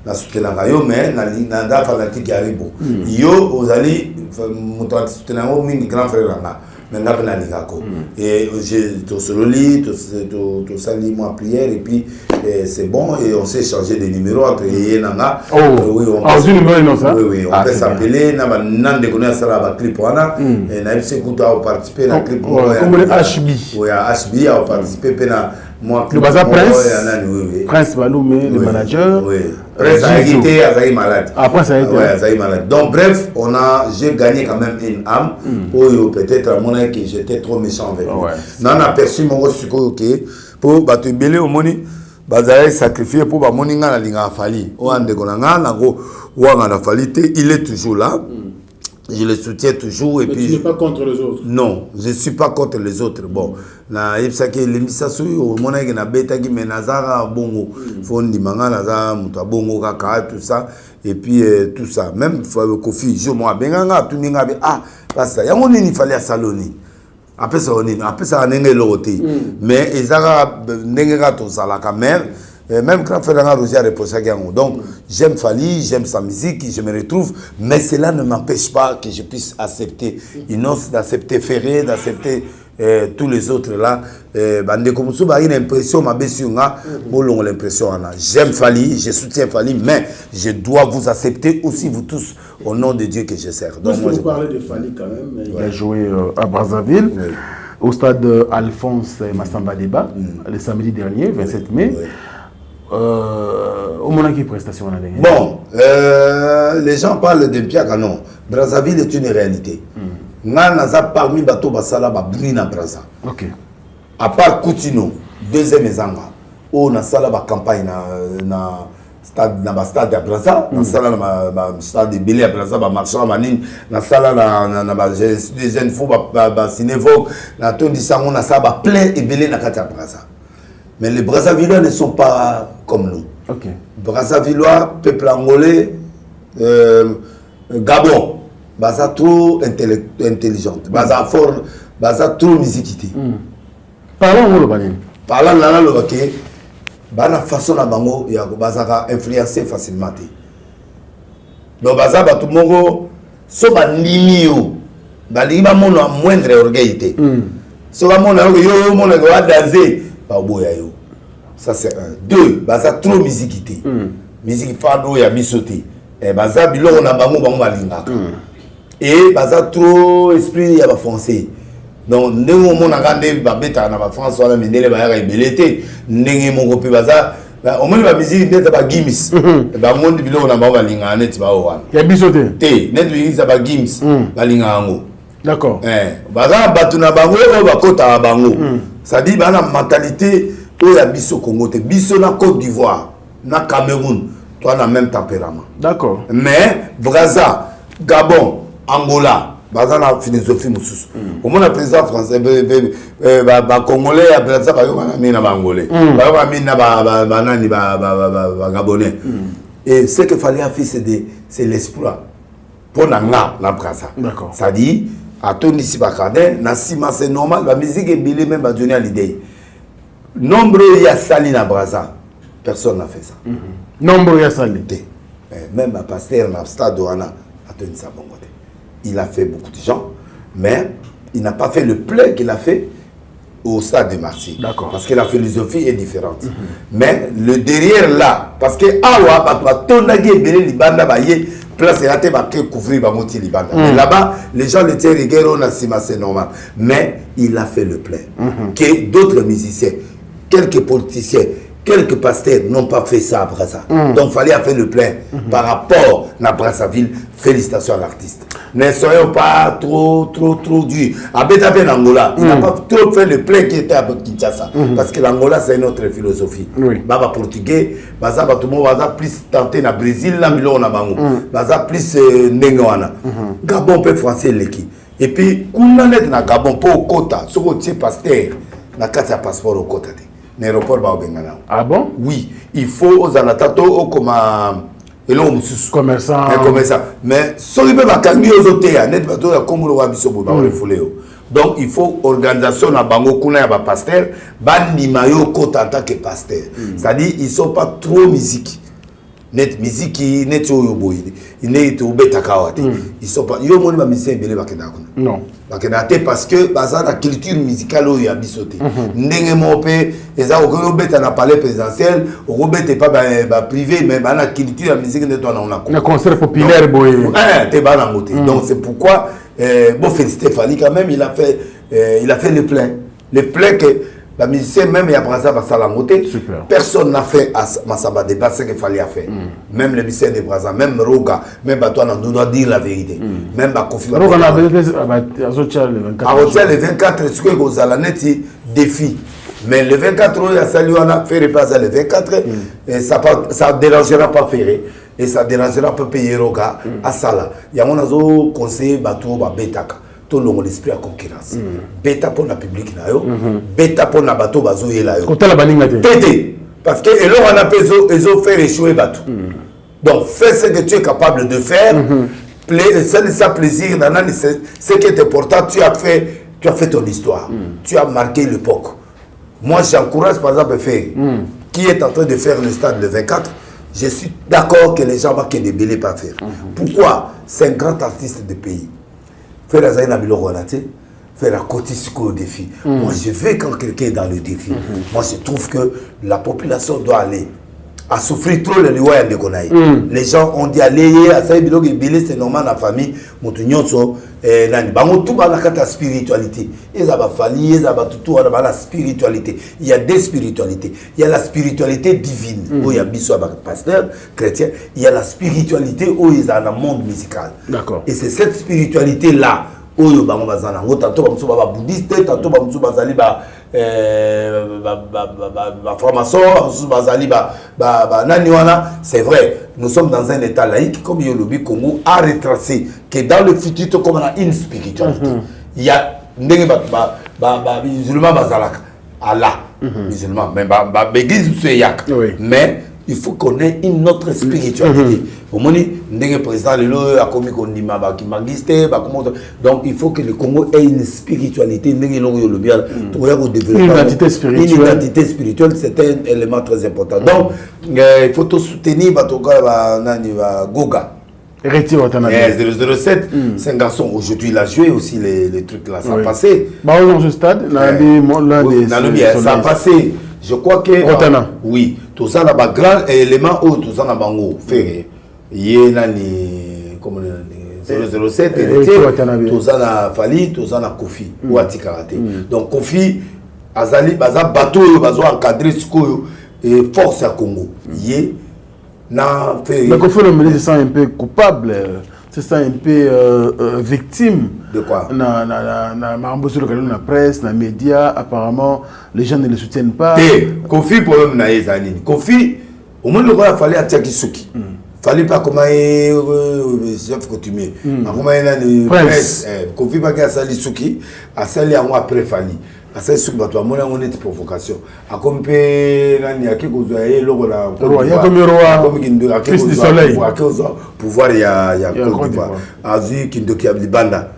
na soutenir mais na date fanatique arrive. Yo, vous allez moto soutenir mingi grand frère là mais n'a pas l'ingako et j'ai tout sololi tout sali moi prière et puis c'est bon et on s'est changé de numéro entre nanga oui on numéro non ça oui on peut s'appeler na nande connait ça la clip wana et na c'est qu'on a participé à la clip comme le HB oui HB a participé pena moi le bazar Prince Baloumé le manager oui Prince a été malade après ça a été ouais malade donc bref j'ai gagné quand même une âme peut-être à mon avis que j'étais trop méchant avec lui non on a aperçu mon gros OK pour battre belé au moni bazar sacrifié pour ba moninga na linga fali o ande konanga na go wa na falité il est toujours là. Je le soutiens toujours. Et mais puis, tu n'es pas contre les autres? Non, je ne suis pas contre les autres. Bon, na ipsake l'émission au mona na beta qui menazara bongo fondi manga naza muta bongo kaka tout ça et puis tout ça même Kofi je moi benganga tout ninga ah parce yango nini fallait à saloni après ça nenge loté mais ezara nengera to sala ka même quand Ferdinand Roger a reproché Gango. Donc, j'aime Fali, j'aime sa musique, je me retrouve, mais cela ne m'empêche pas que je puisse accepter Inos, d'accepter Ferré, d'accepter tous les autres là. Bande comme ça, bah, une impression, ma bessunga, bolon l'impression. J'aime Fali, je soutiens Fali, mais je dois vous accepter aussi, vous tous, au nom de Dieu que je sers. Donc, moi, vous parlez de Fali quand même. Il a joué à Brazzaville. Oui. Au stade Alphonse Massamba Débat, le samedi dernier, 27 mai. Oui. Au moment qui prestation bon, les gens parlent de Piaka, non. Brazzaville est une réalité. Naza parmi bateau basala ba brina Brazza. OK. À part Coutinho, deuxième ezanga. On a sala ba campagne na stade de Brazza, na sala na stade de Belé à Brazza ba marchand manine, na sala na ba des jeunes fou ba cinévo, na tondi sango na sala ba plein et Belé na kata Brazza. Mais les Brazzavillois ne sont pas comme nous. Okay. Brazzavillois, peuple angolais, Gabon, baza trop intelligente, baza fort, baza trop musiquité. Parlons au Lobanin. Parlons dans le Lobaké, bana façon na bango ya baza influencer facilement. Donc baza batu mongo so ba nimio, ba liba mono a moindre orgueillité. So ba mono yo mono ga danser. Ça c'est un. Deux, baza trop musiquité. Musique fado ya bisoté. Et baza bilo on a bango balinga. Et baza trop esprit ya ba français. Donc ndenge mon ngande ba beta na ba France wala mindele ba ya ibelete ndenge mon kopi baza au moins la musique net ba gims. Ba monde bilo on a bango balinga net ba wana. Ya bisoté. Té, net musique ba gims balinga ngo. D'accord. Baza batuna bango o ba kota bango. Ça dit bah la mentalité où il y a biso Congo, biso na Côte d'Ivoire, na Cameroun, toi na même tempérament. D'accord. Mais Brazza, Gabon, Angola, baza na philosophie mususu. Au moins le président français, ba Congolais, à Brazza, ba yo na mina ba Angolais, ba yo mina ba nani ba Gabonais. Et ce qu'il fallait faire c'est l'espoir pour na Brazza. D'accord. Ça dit à Tony Sibakade, Nassima c'est normal, la musique est bilée même à donner à l'idée. Nombreux y a sali na Brazza, personne n'a fait ça. Nombreux y a sali. Même à Pasteur, na stade Douana, à Tony Sabongote. Il a fait beaucoup de gens, mais il n'a pas fait le plein qu'il a fait au stade de Marseille. D'accord. Parce que la philosophie est différente. Mais le derrière là, parce que Awa, Tonagé, Belé, Libanda, Baye, place et raté, couvrir Bamoti, Libanda. Mais là-bas, les gens le tiennent rigueur, on a c'est normal. Mais il a fait le plein. Que d'autres musiciens, quelques politiciens, quelques pasteurs n'ont pas fait ça à Brazza. Donc il fallait faire le plein par rapport à Brazzaville. Félicitations à l'artiste. Ne soyons pas trop durs. À Betapen Angola, il n'a pas trop fait le plein qui était à Kinshasa. Parce que l'Angola, c'est notre philosophie. Oui. Baba portugais, Baza Batumo, Baza plus tenté na Brésil, la Milo na Bango. Baza plus Nengoana. Gabon peut français l'équipe. Et puis, quand on est na Gabon, pour au quota, ce qu'on tient pasteur, na carte à passeport au quota. L'aéroport va au Bengana. Ah bon? Oui, il faut aux anatato comme et l'homme commerçant. Mais si on veut bakangi aux hôtels, net bateau ya comme le wabiso bo ba refoulé. Donc il faut organisation na bango kuna ya ba pasteur, ban limayo kota en tant que pasteur. C'est-à-dire ils sont pas trop musique. net miziki net oyo boy net obeta kawate ils sont pas yo moni ba musicien belé bakenda kuna non bakenda te parce que baza na culture musicale oyo ya bisote ndenge mo pe eza ko beta na palais présidentiel o beta pas ba privé mais ba na culture ya musique net on a un concert populaire boy te ba na moté donc c'est pourquoi bon féliciter Fally quand même il a fait le plein que la musicien même il y a Braza Basala Moté. Personne n'a fait à Massamba débat ce qu'il fallait faire. Même les musiciens de Braza, même Roga, même toi on doit dire la vérité. Même à Kofi. Roga na le 24. Le 24 ce que vous allez net défi. Mais le 24 il y a salué on a fait repasser le 24 et ça dérangera pas Ferré et ça dérangera pas payer Roga à Sala. Il y a mon azo conseiller bateau ba betaka. Tout le monde l'esprit à concurrence. Bêta pour la public na yo, bêta pour la bateau bazo et la yo. Côté la baninga te. Tété parce que et là on a ils fait échouer bateau. Donc fais ce que tu es capable de faire. C'est ça plaisir nanani ce qui est important tu as fait ton histoire. Tu as marqué l'époque. Moi j'encourage par exemple Ferré qui est en train de faire le stade le 24. Je suis d'accord que les gens marquent des bélés pas faire. Pourquoi? C'est un grand artiste de pays. Faire la zaïna bilo relaté, faire la cotisco au défi. Moi, je veux quand quelqu'un est dans le défi. Moi, je trouve que la population doit aller à souffrir trop le loyer de Gonaï. Les gens ont dit aller à ça bilo que c'est normal la famille. Montunyonso, nani. Bango tout ba la kata spiritualité. Ils a Fally, ils a tout ba la spiritualité. Il y a des spiritualités. Il y a la spiritualité divine. Où il y a biso pasteur chrétien. Il y a la spiritualité où ils ont un monde musical. D'accord. Et c'est cette spiritualité là où ils bango bazana. Tantôt ba muso ba bouddhiste, tantôt ba muso bazali ba franc-maçon, c'est vrai, nous sommes dans un état laïque comme Yolobi Congo a retracé que dans le futur comme on a une spiritualité. Il y a musulman bazalaka Allah musulman mais mais il faut qu'on ait une autre spiritualité. Au moins, le président a commis donc il faut que le Congo ait une spiritualité. Une identité spirituelle, c'est un élément très important. Donc, il faut tout soutenir Goga. 007, c'est un garçon. Aujourd'hui, il a joué aussi les trucs là. Ça a passé. Dans ce stade, ça a passé. Je crois que oui, tout ça là bas grand élément où tout ça là bango Ferré yénani comme 007 tout ça là Fally tout ça là Kofi ou Atikarate. Donc Kofi azali baza bateau bazo encadrer sikoyo et force à Congo yé na Ferré. Mais Kofi le se sent un peu coupable. C'est ça un peu victime de quoi? Na presse, na médias, apparemment les gens ne le soutiennent pas. Kofi problème na ezali. Kofi au moins le roi fallait attaquer Suki. Fallait pas comment chef coutumier. Comment il presse Kofi pas qu'à sali Suki, à sali à moi après Fally. À ça Suki ba toi mon on est provocation. A comme pe nani akiko zoye logo la roi ya comme roi comme kindo akiko soleil pouvoir ya Côte d'Ivoire. Azu kindo ki ablibanda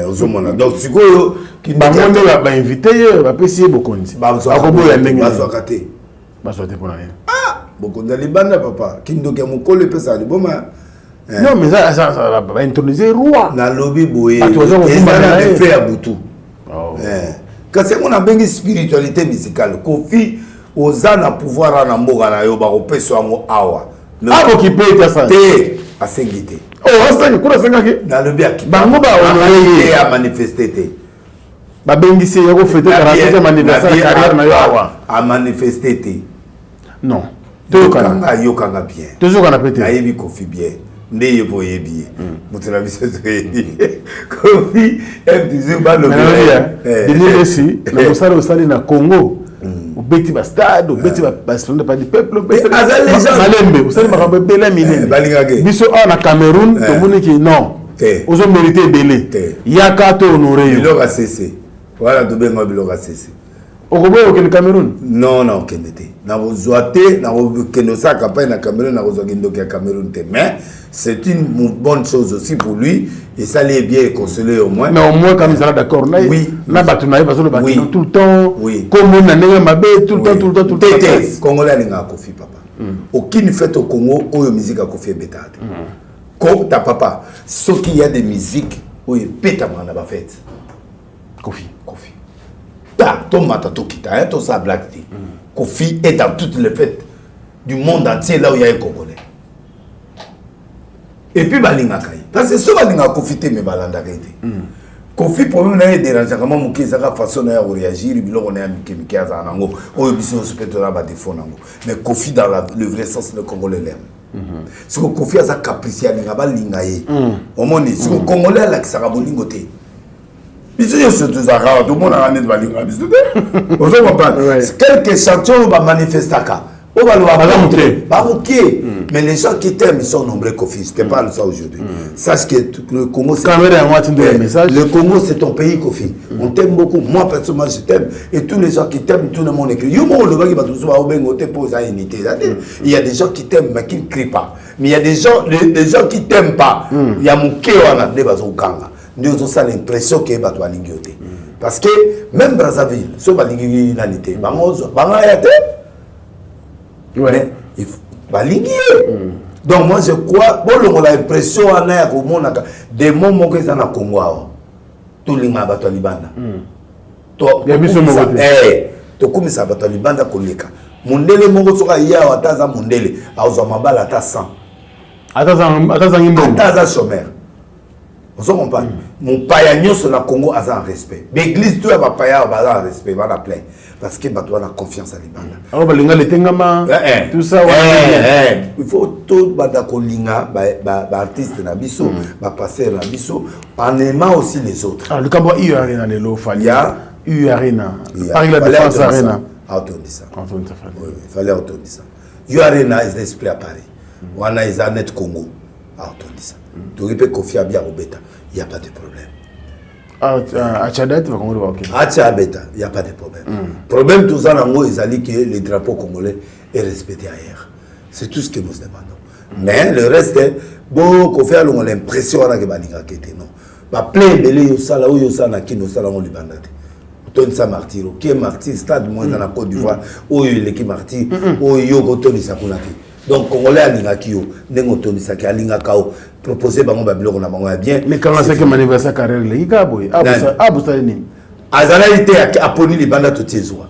ozomona. Donc sikoyo kindo ba invité ba pesi bokonzi. Akobo ya ndenge bazo akate. Bazo te pona nini? Bokonzi libanda papa kindo ki mukolo pesa liboma. Non mais ça va introniser roi. Na lobby boye. Et fait à Boutou. Quand c'est mon bengi spiritualité musicale, Kofi ozana pouvoir na mboga na yo ba kopeso ngo awa. Ako kipeta ça. Te asengite. Oh, asengite kura sengaki. Na le biaki. Bango ba honorer a manifester te. Ba bengi se yako fêter 47e anniversaire carrière na yo awa. A manifester te. Non. Tokanga yokanga bien. Toujours kana pété. Ayebi Kofi bien. Ndeye boye bien. Mutuna biso Kofi toujours ba le bien. Ici, na mosala osali na Congo. Obeti ba stade, obeti ba stade pas du peuple, malembe, osali makambo bela minene. Biso na Cameroun, to moni ki non. Ozo mériter belé. Yaka to honorer yo. Biloko cessé. Voilà to bengo biloko cessé. Okoboye au Cameroun? Non, non, Kenete. Na vozoate, na kenosa campagne na Cameroun, na vozogindo ki Cameroun te. Mais c'est une bonne chose aussi pour lui. Et ça l'est bien consolé au moins. Mais au moins, comme ils sont d'accord, oui. Na batunaï, parce que le tout le temps. Oui. Comme on a n'est pas tout le temps. Congolais n'a Kofi, papa. aucune fête au Congo où la musique a Kofi Beta. Comme ta papa, ce qu'il y a des musiques où il pète à la fête. Kofi. Ton matato qui t'a tout ça black tea. Kofi est dans toutes les fêtes du monde entier là où il y a un Congolais. Et puis balinga kai. Parce que ce balinga Kofi te me balanda kai. Kofi problème na dérange comment muke zaka façon na réagir biloko na mike za nango o biso spectateur na ba défaut nango. Mais Kofi dans le vrai sens le Congolais l'aime. Ce que Kofi a sa capricité na balinga ye. Au moins ce que Congolais la qui sera bolingo te. Biso yo se tuzaka tout monde a net balinga biso te. On se comprend. Quelques chanteurs ba manifestaka. On va le montrer. Mais les gens qui t'aiment, ils sont nombreux, Kofi. Je te parle de ça aujourd'hui. Sache que le Congo, c'est le Congo, c'est ton pays, Kofi. On t'aime beaucoup. Moi, personnellement, je t'aime. Et tous les gens qui t'aiment, tout le monde écrit. Il y a des gens qui t'aiment, mais qui ne crient pas. Mais il y a des gens qui t'aiment pas. Il y a mon kéwana, des bazokanga. Nous avons ça l'impression qu'il y a des gens. Parce que même Brazzaville, ce n'est pas l'unité. Ouais. Il faut baligner. Donc moi je crois, bon on a l'impression on a des moments que ça na Congo. Tout le monde bato libanda. To comme ça bato libanda koleka. Mundele mongo soka ya ataza mundele, azo mabala ata 100. Ataza chômeur. Vous comprenez? Mon paya nyonso na Congo a un respect. L'église tout va paya ba respect, va la plein. Parce que bato a confiance à libanda. Alors balinga le tengama tout ça il faut tout bada kolinga ba artiste na biso, ba passer na biso, en aimant aussi les autres. Alors le Cabo U Arena le lo falia U Arena. Paris la Défense Arena. Autour de ça. Il fallait autour de ça. U Arena est l'esprit à Paris. Wana is a net Congo. Autour de ça. Tu répètes Kofi Abia Robeta, il n'y a pas de problème. À Tchadat, tu vas comprendre. À Tchabeta, il n'y a pas de problème. Problème, tout ça, ils ont dit que le drapeau congolais est respecté ailleurs. C'est tout ce que nous demandons. Mais le reste, bon, Kofi a l'impression que c'est non. Bah, plein de belé, ça là où il y a qui nous salons les bandes. Tony sa martyr, qui est martyr, stade moins dans la Côte d'Ivoire, où il est qui martyr, où il y a Tony sa kunati. Donc Congolais a l'ingakio, n'engo Tony sa qui a l'ingakao. Proposé bango babilo na bango bien. Mais quand c'est que manifestation carrière le igaboy abu ça ni azala été a poni les bandes tout tezwa.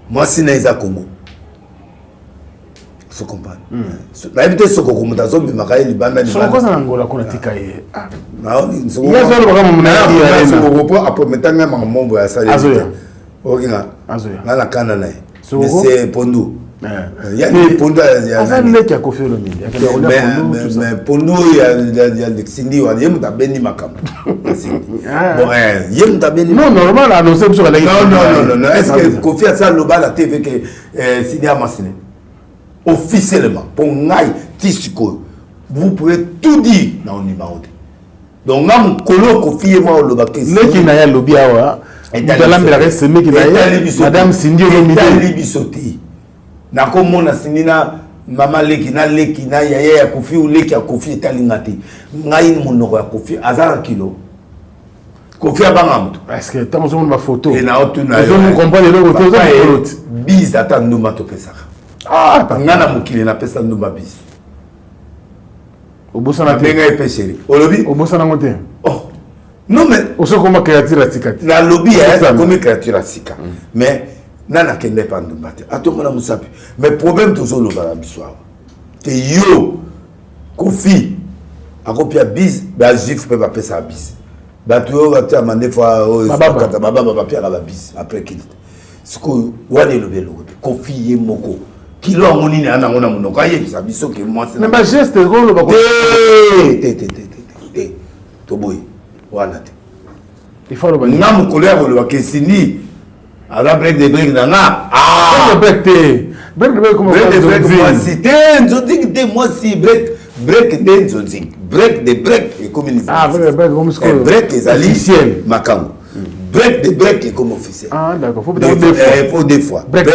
Moi si na isa Congo. Faut comprendre. La éviter ce Congo mutazo mi makaye les bandes ni bandes. Soko Angola kuna tikaye. Non, il y a ça le programme na Congo pour après metanga mambo ya sala. Azoya. Okinga. Azoya. Na la kana na. Mais c'est Pondo. Il y a des Pondo. Il y a des qui a confié le midi. Mais Pondo, il y a des Cindy, il y a des Beni Makam. Bon, il y a des Beni. Non, normal, annoncé sur la Non. Est-ce que Kofi a ça le bas la TV que Cindy a massiné? Officiellement, pour Ngaï, Tissiko, vous pouvez tout dire dans le numéro. Donc, on a Kofi et moi, le baquet. Mais qui n'a pas lobby à Madame Cindy Libisoti. Na komo na Sindina mama leki na yaya ya Kofi ou leki ya Kofi etalingati. Ngai monoko ya Kofi azara kilo. Kofi abanga mutu. Est-ce que tant on ma photo? Et na otuna. Je ne comprends pas les autres. Biz ata nduma to pesa. Ah, ngana mukile na pesa nduma biz. Obosana benga epesheri. Olobi? Obosana ngote. Oh. Non mais oso comme créature atikati. La lobby est comme créature atika. Mais nana kende pas ndumate. Atomona musapi. Mais problème toujours le bala biswa. Que yo Kofi akopia biz ba jif pe ba pesa biz. Ba tuyo ba tia mande fois kata baba pia ba biz après qu'il. Siko wale le belo. Kofi ye moko. Kilo ngoni na na ngona munoko aye bisa biso ke moi c'est. Mais ba geste golo ba ko. Toboy. Il faut le balayer. N'a mon colère le Wakesini. À la break de break nana. Ah, break de break comme moi si t'es moi si break de zozik. Break de break et comme une. Ah, break comme ce que break est officiel Macam. Break de break est comme officiel. Ah, d'accord. Faut des fois. Break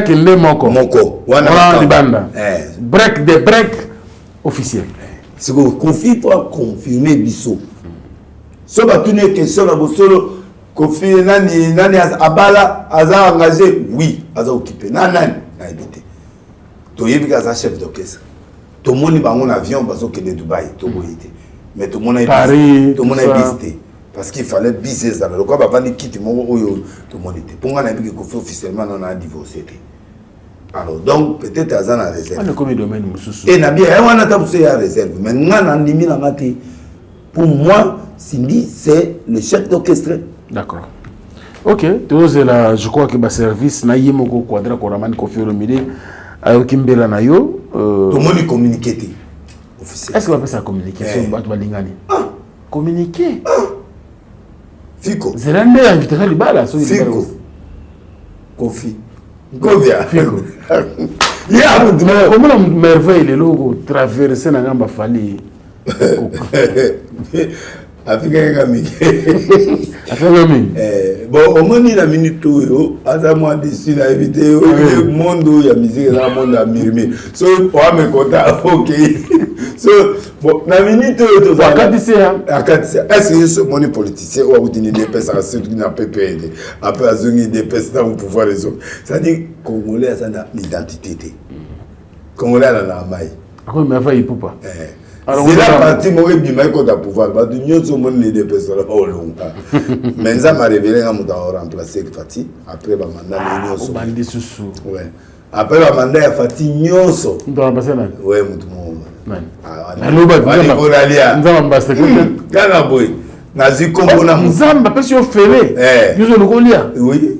le moko. Wana libanda. Break de break officiel. C'est que Kofi pour confirmer biso. So ba tune question na bosolo Kofi nani abala aza engagé oui aza occupé nani na habité to yebi aza chef d'orchestre to moni bango na avion bazo kende Dubaï to boyité mais to mona Paris to mona bisté parce qu'il fallait biser ça le quoi va vendre quitte mon oyo to monité pour nga na yebi Kofi officiellement on a divorcé. Alors donc peut-être aza na réserve on comme domaine mususu et na bien on a tabusé à réserve mais nga na ndimi na ngati pour moi Cindy c'est le chef d'orchestre. D'accord. Ok, je crois que le service na yemoko quadra koramani Kofi Olomide ayo kimbela na yo tout le monde communiquer officiel. Est-ce que va faire communication ba balingani? Communiquer. Fico. Zelande invité à libala so Fico. Kofi. Govia. Fico. Ya comment la merveille le logo traverser na ngamba fali. Africain Gami. Africain Gami. Bon, au moins la minute où à moi dessus la éviter le monde où il y a musique là monde à mirmi. So on me content OK. So bon la minute où tu est-ce que ce money politicien ou une des personnes qui n'a pas payé après azungi des personnes au pouvoir les autres. Ça dit congolais ça a l'identité. Congolais là na mai. Ako me fa ipupa. C'est la partie moi qui m'a côté pouvoir ba du nyotso mon les deux personnes au long. Mais ça m'a révélé à mon remplacer Fati après ba mandat nyotso. Bandi susu. Ouais. Après ba mandat Fati nyotso. Ndo remplacer na. Ouais mutu mo. Man. Ah loba Nzamba Nzamba mbasta kenda. Kana boy. Nazi kombo na Nzamba pesi ofele. Yuzo lokolia. Oui.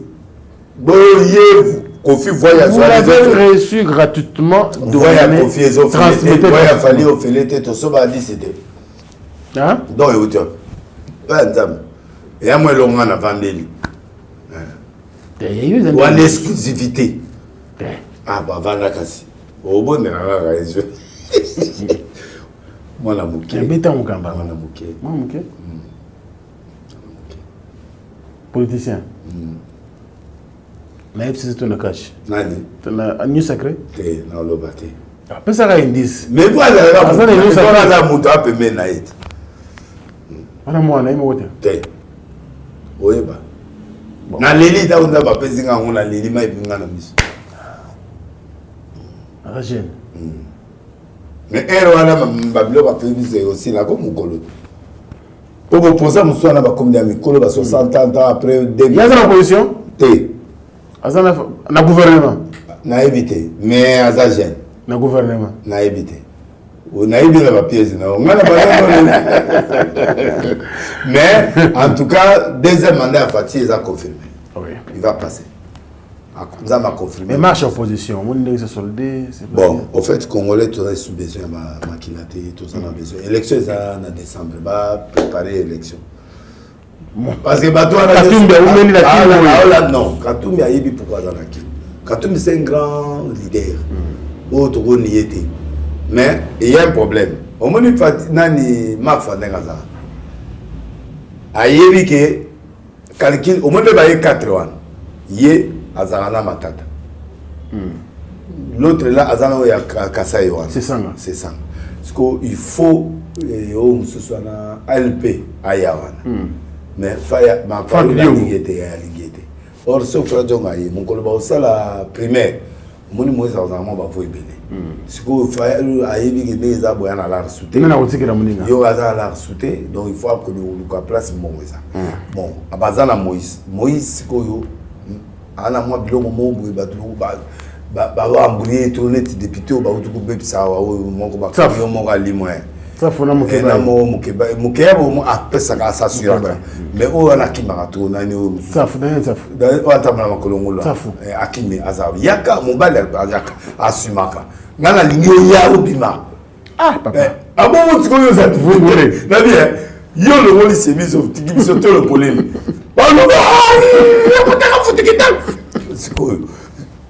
Boye Kofi voyage. Vous l'avez reçu gratuitement. Voyage Kofi ils ont fait. Voyage fallu au fêler tout ça va dire c'était. Hein? Donc écoute. Nzamba. Et à moi longa na vandeli. Une exclusivité. Ah bah vanda kasi. Au bon na la raison. Moi la muke. Beta mukamba. Moi la muke. Moi muke. Politicien. Mais c'est tout le cash. Nani? Un news secret? T'es dans le bâti. Après ça, il y a indice. Mais quoi, la moto a pu mener naït. Voilà moi, naïm wote. T'es. Oui, bah. Na l'élite, on a pas pesé quand on a l'élite, mais il y a une mise. Ragène. Mais Erwana, ma bleu va payer aussi là comme Mukolo. Pour vous poser, nous sommes là comme des Mikolo, 60 ans après. Il y a une opposition? T'es. Na gouvernement na évité mais azagène na gouvernement na évité on a évité la pièce non mais en tout cas deuxième mandat à Fati il a confirmé oui il va passer ça m'a confirmé mais marche opposition on est soldé bon au fait congolais tout ça sous besoin maquinaté tout ça a besoin élection ça en décembre va préparer élection. Parce que non, Katumbi a dit pourquoi Zanaki. Katumbi c'est un grand leader. Autre n'y était. Mais il y a un problème. Au moment où Nani Mafa Nengaza a dit que calcul au moment où il y a 4 ans, il y a Azarana Matata. L'autre là, Azana ou Kasai. C'est ça. C'est ça. Parce qu'il faut ce soit LP à Yawana. Mais faya ma famille a ligété. Or ce frère Djongaye mon collègue au la primaire mon moi ça va voir belé ce que faya a yebi que les aboyana na la souté na otikira muninga yo aza la souté donc il faut que nous place mon ça bon abazana Moïse ko yo ana moi biloko mo boye batu ba embrouiller tourner député ba utuku bepisa wa moko ba yo moko limoin. Ça faut na mukeba mo apesa ka s'assurer mais o na kimarato na ni o ça faut o atamana makolongola akimi azab yaka mobile azaka asumaka ngana linyo ya obima papa abo mutiko yo za tuvungole na bien yo le woli semis of tikibiso to le polemi balo ba futikita siko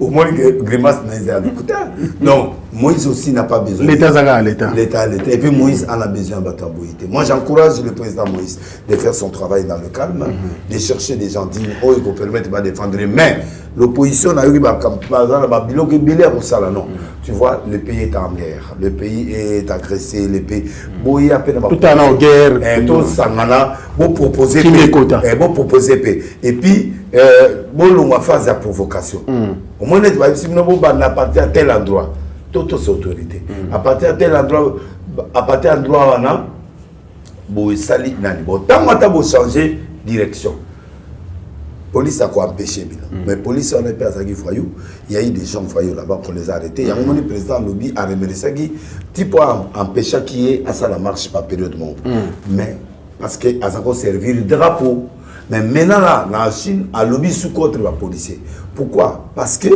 au moins que Grimace n'a pas écouté. Donc, Moïse aussi n'a pas besoin. L'État. Et puis Moïse en a besoin de Bataboïté. Moi, j'encourage le président Moïse de faire son travail dans le calme, de chercher des gens dignes, qui permettent de défendre. Mais l'opposition n'a eu biloko ebele pour ça là non. Tu vois, le pays est en guerre, le pays est agressé, le pays boya peine tout en guerre, tout sangana, bon proposer et puis bon on phase de provocation. Au moins si nous à partir à tel endroit, toute autorité. À partir de tel endroit, on bon sali nani bon tant que tu changer direction. Police a quoi empêcher mais police on est pas à Foyou, il y a eu des gens Foyou là-bas pour les arrêter. Il y a un moment le président lobby a remercié qui type empêcher qui est à ça la marche pas période monde. Mais parce que à ça servir le drapeau. Mais maintenant là dans la Chine à lobby sous contre les policiers. Pourquoi? Parce que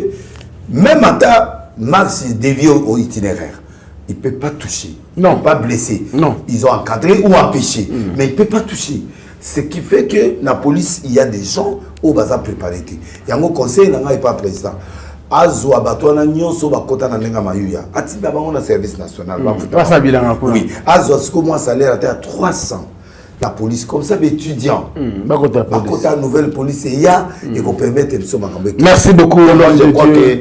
même à ta marche dévié au itinéraire. Il ne peut pas toucher, non. Il ne peut pas blesser. Non. Ils ont encadré ou empêché, mais il ne peut pas toucher. Ce qui fait que la police, il y a des gens au bazar préparé. Il y a un conseil, il n'y a pas de président. Azo abatona nyonso bakota na nenga mayuya. Atiba bango na service national. Oui. Azo siko moi salaire à 300. La police comme ça étudiant. Bakota nouvelle police il y a et qu'on permettre de se makambe. Merci beaucoup. Je crois que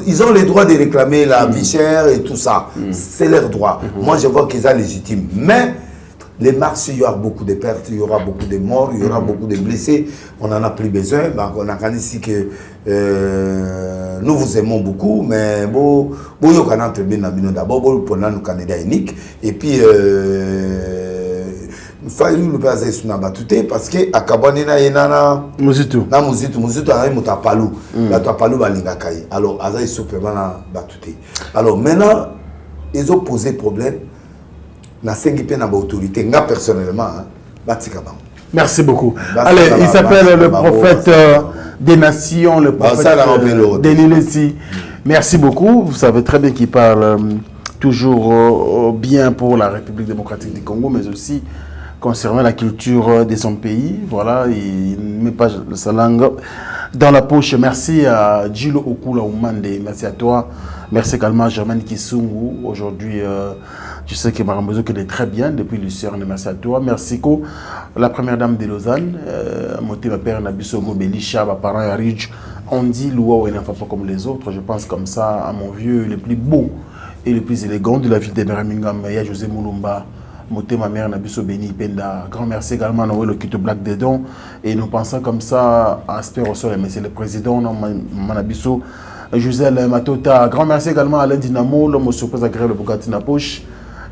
ils ont le droit de réclamer la vie chère et tout ça. C'est leur droit. Moi je vois qu'ils sont légitimes. Mais les marches, il y aura beaucoup de pertes, il y aura beaucoup de morts, il y aura beaucoup de blessés. On n'en a plus besoin. On a quand ici que nous vous aimons beaucoup, mais bon, il y a un très bien d'abord pour nous candidat unique. Et puis, il faut nous le passer sur la batute parce que à Kabonina et Nana, Muzitu a un tapalou, la tapalou va l'ingakai. Alors, Aza est super na batute. Alors maintenant, ils ont posé problème. Personnellement, merci beaucoup. Allez, il s'appelle le prophète des nations, le prophète Denis Lessi. Merci beaucoup. Vous savez très bien qu'il parle toujours bien pour la République démocratique du Congo, mais aussi concernant la culture de son pays. Voilà, il ne met pas sa langue dans la poche. Merci à Djilo Okula Oumande. Merci à toi. Merci également à Germaine Kisungu. Aujourd'hui, je sais que Marambozo est très bien depuis Lucerne. Merci à toi. Merci ko la première dame de Lausanne. Moté ma père Nabisogo Belisha, ma parent Ridge. On dit Loua n'est pas comme les autres. Je pense comme ça à mon vieux le plus beau et le plus élégant de la ville de Birmingham. Il y a José Moulumba. Moté ma mère Nabiso Beni Penda. Grand merci également à Noël Okito Black Dedon. Et nous pensons comme ça à Asper Osol, mais c'est le président Manabiso. Josel Matota. Grand merci également à Alain Dinamo, l'homme surprise agréable pour Bugatti na poche.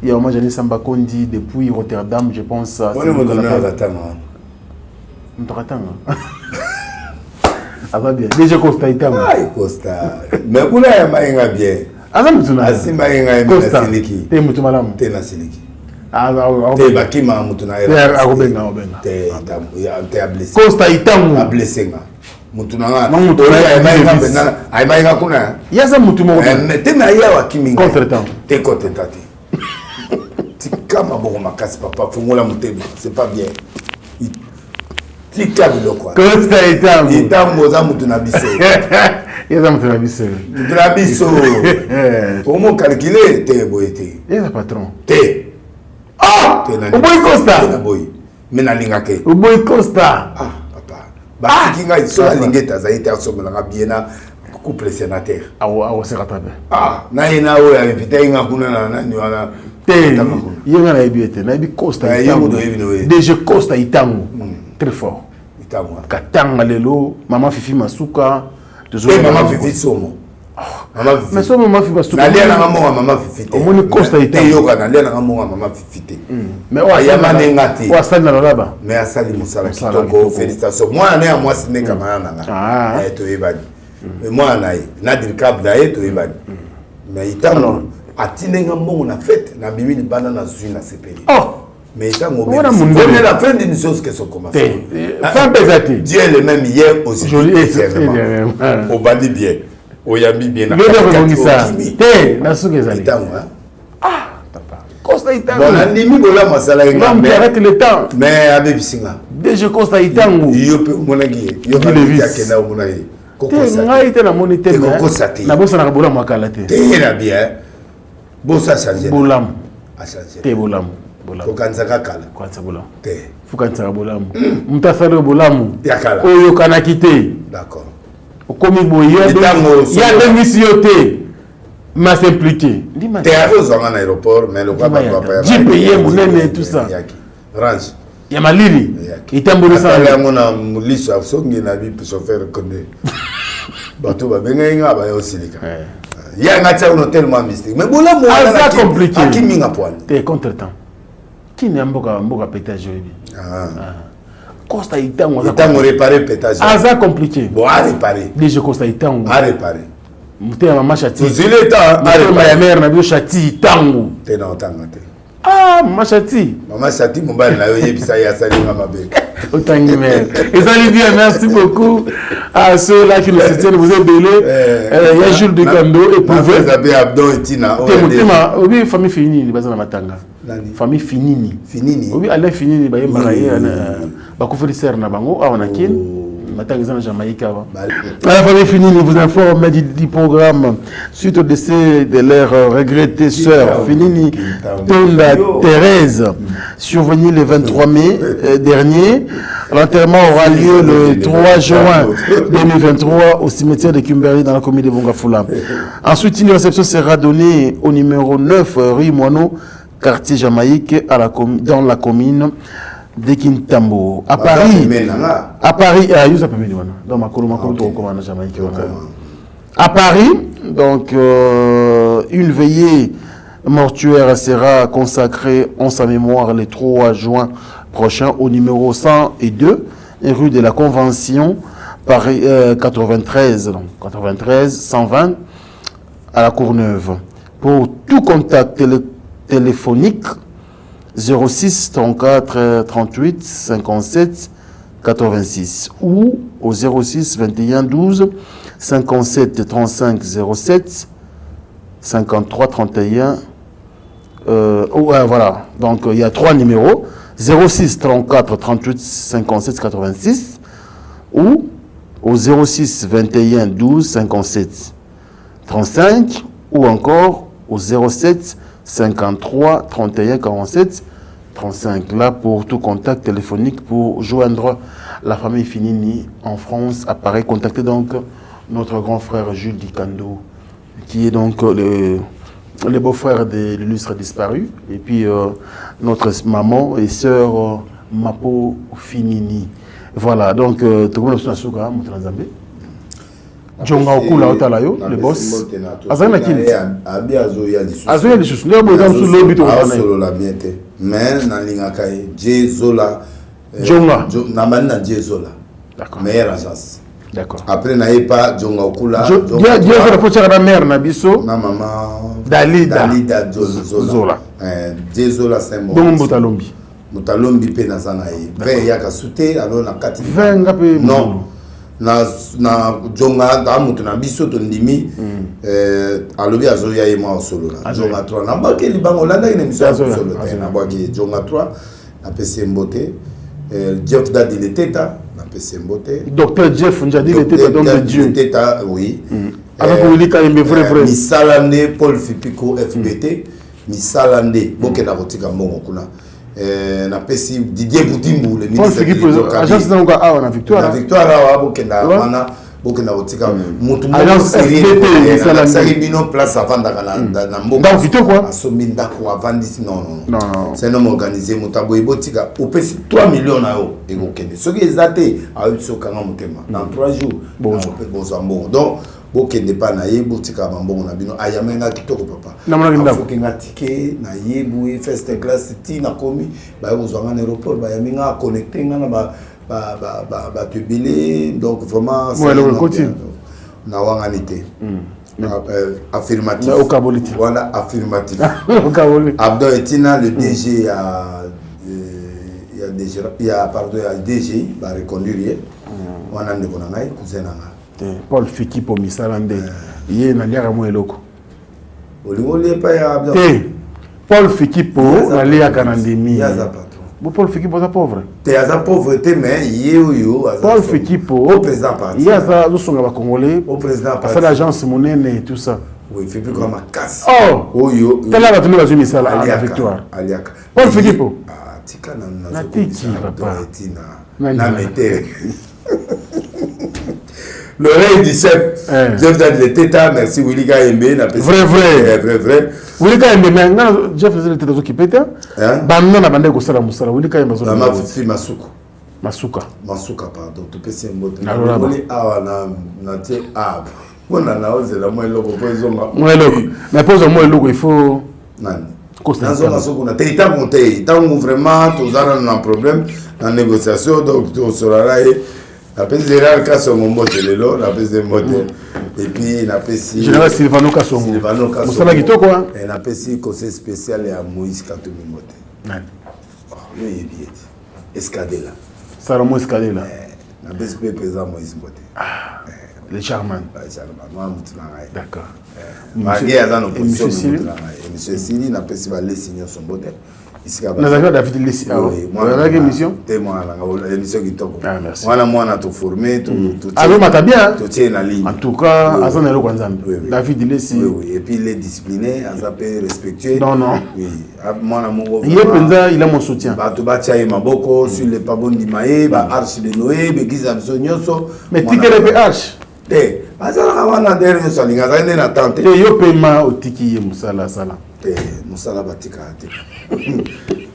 Il y a Janis Sambakondi depuis Rotterdam, je pense. On est donné à Ratanga. Ah va bien. Déjà Costa Itama. Ah, Costa. Mais vous n'avez pas bien. Ah ça me tourne. Asimba inga Costa. Siliki. T'es mutu malam. T'es na Siliki. Ah t'es bakima mutu na. T'es agobenga. T'es à blessé. Costa Itamu. À blessé nga. Mutu na. Non mutu na. Ay mainga kuna. Yasa mutu mo. Mais t'es na ya wakiminga. Contre-temps. T'es contre-temps. Tikama boko makasi papa fungola mutema. C'est pas bien. Tika biloko. Costa Itamu. Itamu za mutu na bise. Yasa mutu na bise. Na biso. Pour mon calculer t'es boyete. Yasa patron. T'es. Ah! Oboy Costa. T'es na boy. Mena lingake. Oboy Costa. Ah papa. Ba tikinga iso alingeta za ite asomela ngabiena couple sénateur. Awo se rattraper. Ah, na ina o ya invité inga kuna na nani wana. Yenga na ebiete, na ebi Costa Itangu. DG Costa Itangu. Très fort. Itangu. Katanga lelo, maman Fifi Masuka. Maman Fifi Somo. Maman Fifi. Mais Somo maman Fifi Masuka. Na lia na maman Fifi. Au moins Costa Itangu. Yoga na lia na maman Fifi. Mais wa yamane ngati. Wa sali na laba. Mais asali musala kitoko. Félicitations. Moi na moi sine kamana nanga. Ah. To ebani. Moi na dir cap dae to ebani. Mais Itangu atinenga mbongo na fête na bimi libana na zui na sepeli. Oh, mais Itangu c'est la fin d'une chose que sont commencé. Fin pesati. Dieu est le même hier aussi. Joli au bandi bien. Au yambi bien. Te na suke zali. Itangu ah, papa. Costa Itangu. Bon, andimi bola masala nga. Non, mais arrête le temps. Mais abe bisinga. Déjà Costa Itangu. Yo pe monagi. Yo pe yakena monagi. Te ngai te na monite na bosa na bola makala te. Te na bien. Bon, ça a changé. Boulam. A changé. Te Boulam. kokanisaka kala kokanisa bolamu te fukanisaka bolamu moto asali bolamu ya kala oyo okanaki te d'accord okomi boye ya ndengisi yo te ma simplicité te akozwanga na aéroport mais jipe ye monene tout ça range ya malili itambolisa yango na liso asongi na bi chauffeur konde bato babengai nga bayosilika yanga tia un hôtel moi mystique mais bolamu wana compliqué akiminga poil te contretemps kini mboka pétage oyebi Costa itango réparer pétage aza compliqué bon à réparer déjà Costa itango à réparer muté mama chati zile ta à réparer ya mère na bio chati itango te na otanga te mama chati mobali na yo yebisa ya salinga mabe autant mère et ça lui bien merci beaucoup à ceux là qui nous soutiennent vous êtes belé il y a Jules de Kando et pour vous Zabé Abdon et Tina oui famille Finini bazana matanga famille Finini oui Alain Finini ba yemba ye ba confrère na bango awana kin matanga zana Jamaïque avant la famille Finini vous informe du programme suite au décès de leur regrettée sœur Finini Tonda Thérèse survenu le 23 mai dernier. L'enterrement aura lieu le 3 juin 2023 au cimetière de Kimberley dans la commune de Bongafula. Ensuite, une réception sera donnée au numéro 9 rue Moineau, quartier Jamaïque, dans la commune de Kintambo. À Paris, à Paris, donc une veillée mortuaire sera consacrée en sa mémoire le 3 juin prochain au numéro 102 rue de la Convention Paris 93 120 à la Courneuve. Pour tout contact téléphonique 06 34 38 57 86 ou au 06 21 12 57 35 07 53 31 voilà, donc il y a 3 numéros 06 34 38 57 86 ou au 06 21 12 57 35 ou encore au 07 53 31 47 35. Là pour tout contact téléphonique pour joindre la famille Finini en France. Apparaît, contactez donc notre grand frère Jules Dikando qui est donc le beau-frère de l'illustre disparu, et puis notre maman et sœur Mapo Finini. Voilà, donc tout le monde est sur le Moutanzambé. Djonga Okula Otalayo, le boss. Azana Kili. Azoya les choses. Nous avons sous l'objet de la miette. Mais Nalinga Kaye, Djezola. Djonga. Namana Djezola. D'accord. Meilleure agence. D'accord. Après, n'ayez pas Djonga Okula. Djezola, il faut que la mère Nabiso. Na maman. Dalida Zola. Djezola, c'est bon. Donc, Moutalombi. Moutalombi, Penazanaï. 20 yaka souté, alors na 4. 20 ngapé. Non. Na Djonga, Damout, na biso, tondimi. Alobi Azoya et moi solo. Djonga 3. Na baki libango, landa une émission solo. Na baki Djonga 3. Na PC Mbote. Jeff Dadi le Teta. Na PC Mbote. Docteur Jeff Ndjadi le Teta, donc de Dieu. Teta, oui. Avec Wilika et vrai. Misalande, Paul Fipiko, FBT. Misalande, Boke Narotika Mongo Kuna. Na pesi Didier Boutimbu, le ministre de l'Éducation. Agence Nanga A, na Victoire. Na Victoire, Boke Wana, Boke Narotika. Agence FBT, Misalande. Saribino place avant na Mboka. Dans Victoire quoi? Asominda ko avant d'ici, non. C'est un homme organisé, Moutabo Ebotika. Au pesi 3 millions na yo, et Bokende. Ce qui est athée, a eu ce Kanga Moutema. Dans 3 jours, bon. Donc, Bokende pas na ye botika bambongo na bino ayamenga kitoko papa na mona kinda fokenga tike na yebu first class ti na komi ba yozanga na aéroport ba yamenga connecter nga na ba tubile donc vraiment c'est na wanga nité affirmatif voilà affirmatif Abdou Etina le DG il y a pardon il y a DG ba reconduire wana ndeko na ngai cousin nga Paul Fiki pour Misalande. Il y a un mo eloko. Paul Fiki pour aller à Kanandemi. Paul Fiki pour pauvre. Tu es à pauvreté mais Paul Fiki pour au président parti. Il y a ça nous sommes congolais. Au président parti. Fait l'agence monnaie et tout ça. Oui, il fait plus comme ma casse. Oh yo. T'as là tu vas jouer ça à la victoire. Aliaka. Paul Fegipo. Ah, tika na tiki papa. Na mete. L'oreille du chef. Je vous donne le téta, merci Willy Kaembe. Vrai. Willy Kaembe, mais Jeff faisait le téta qui pète. Bamna na bande ko sala musala. Willy Kaembe zo. Ma fille Masuka, pardon. Tu peux se mbote. Na awa na tie ab. Bona na oze la moi loko pozo ma. Moi loko. Mais pozo moi loko il faut nani. Dans on a téta monté. Tant vraiment tous un problème en négociation donc on sera là. La pèse de rare cas sur mon modèle, la pèse de modèle. Et puis, la pèse. Général Sylvano Kassongo. Sylvano Kassongo. Vous savez qui quoi? Et la pèse conseil spécial à Moïse Katoumi modèle. Oui, il est bien. Escadé là. Salomon Escadé là. La pèse présent Moïse modèle. Les charmants. Moi, d'accord. Marié à nos positions. Et monsieur Sili, la pèse va les signer son modèle. Nous avons David Lessi. Moi, avec émission. Émission qui tombe. Merci. Moi, on a tout formé. Alors, on bien. Tout tient la ligne. En tout cas, David Lessi. Oui. Et puis, il est discipliné, il est respectueux. Non. Oui. Moi, il a mon soutien. Sur les pabons d'Imaé, Arche de Noé, Giza Msonyoso. Mais tu es Arche. Yo paiement au tiki musala sala. Musala batika ate.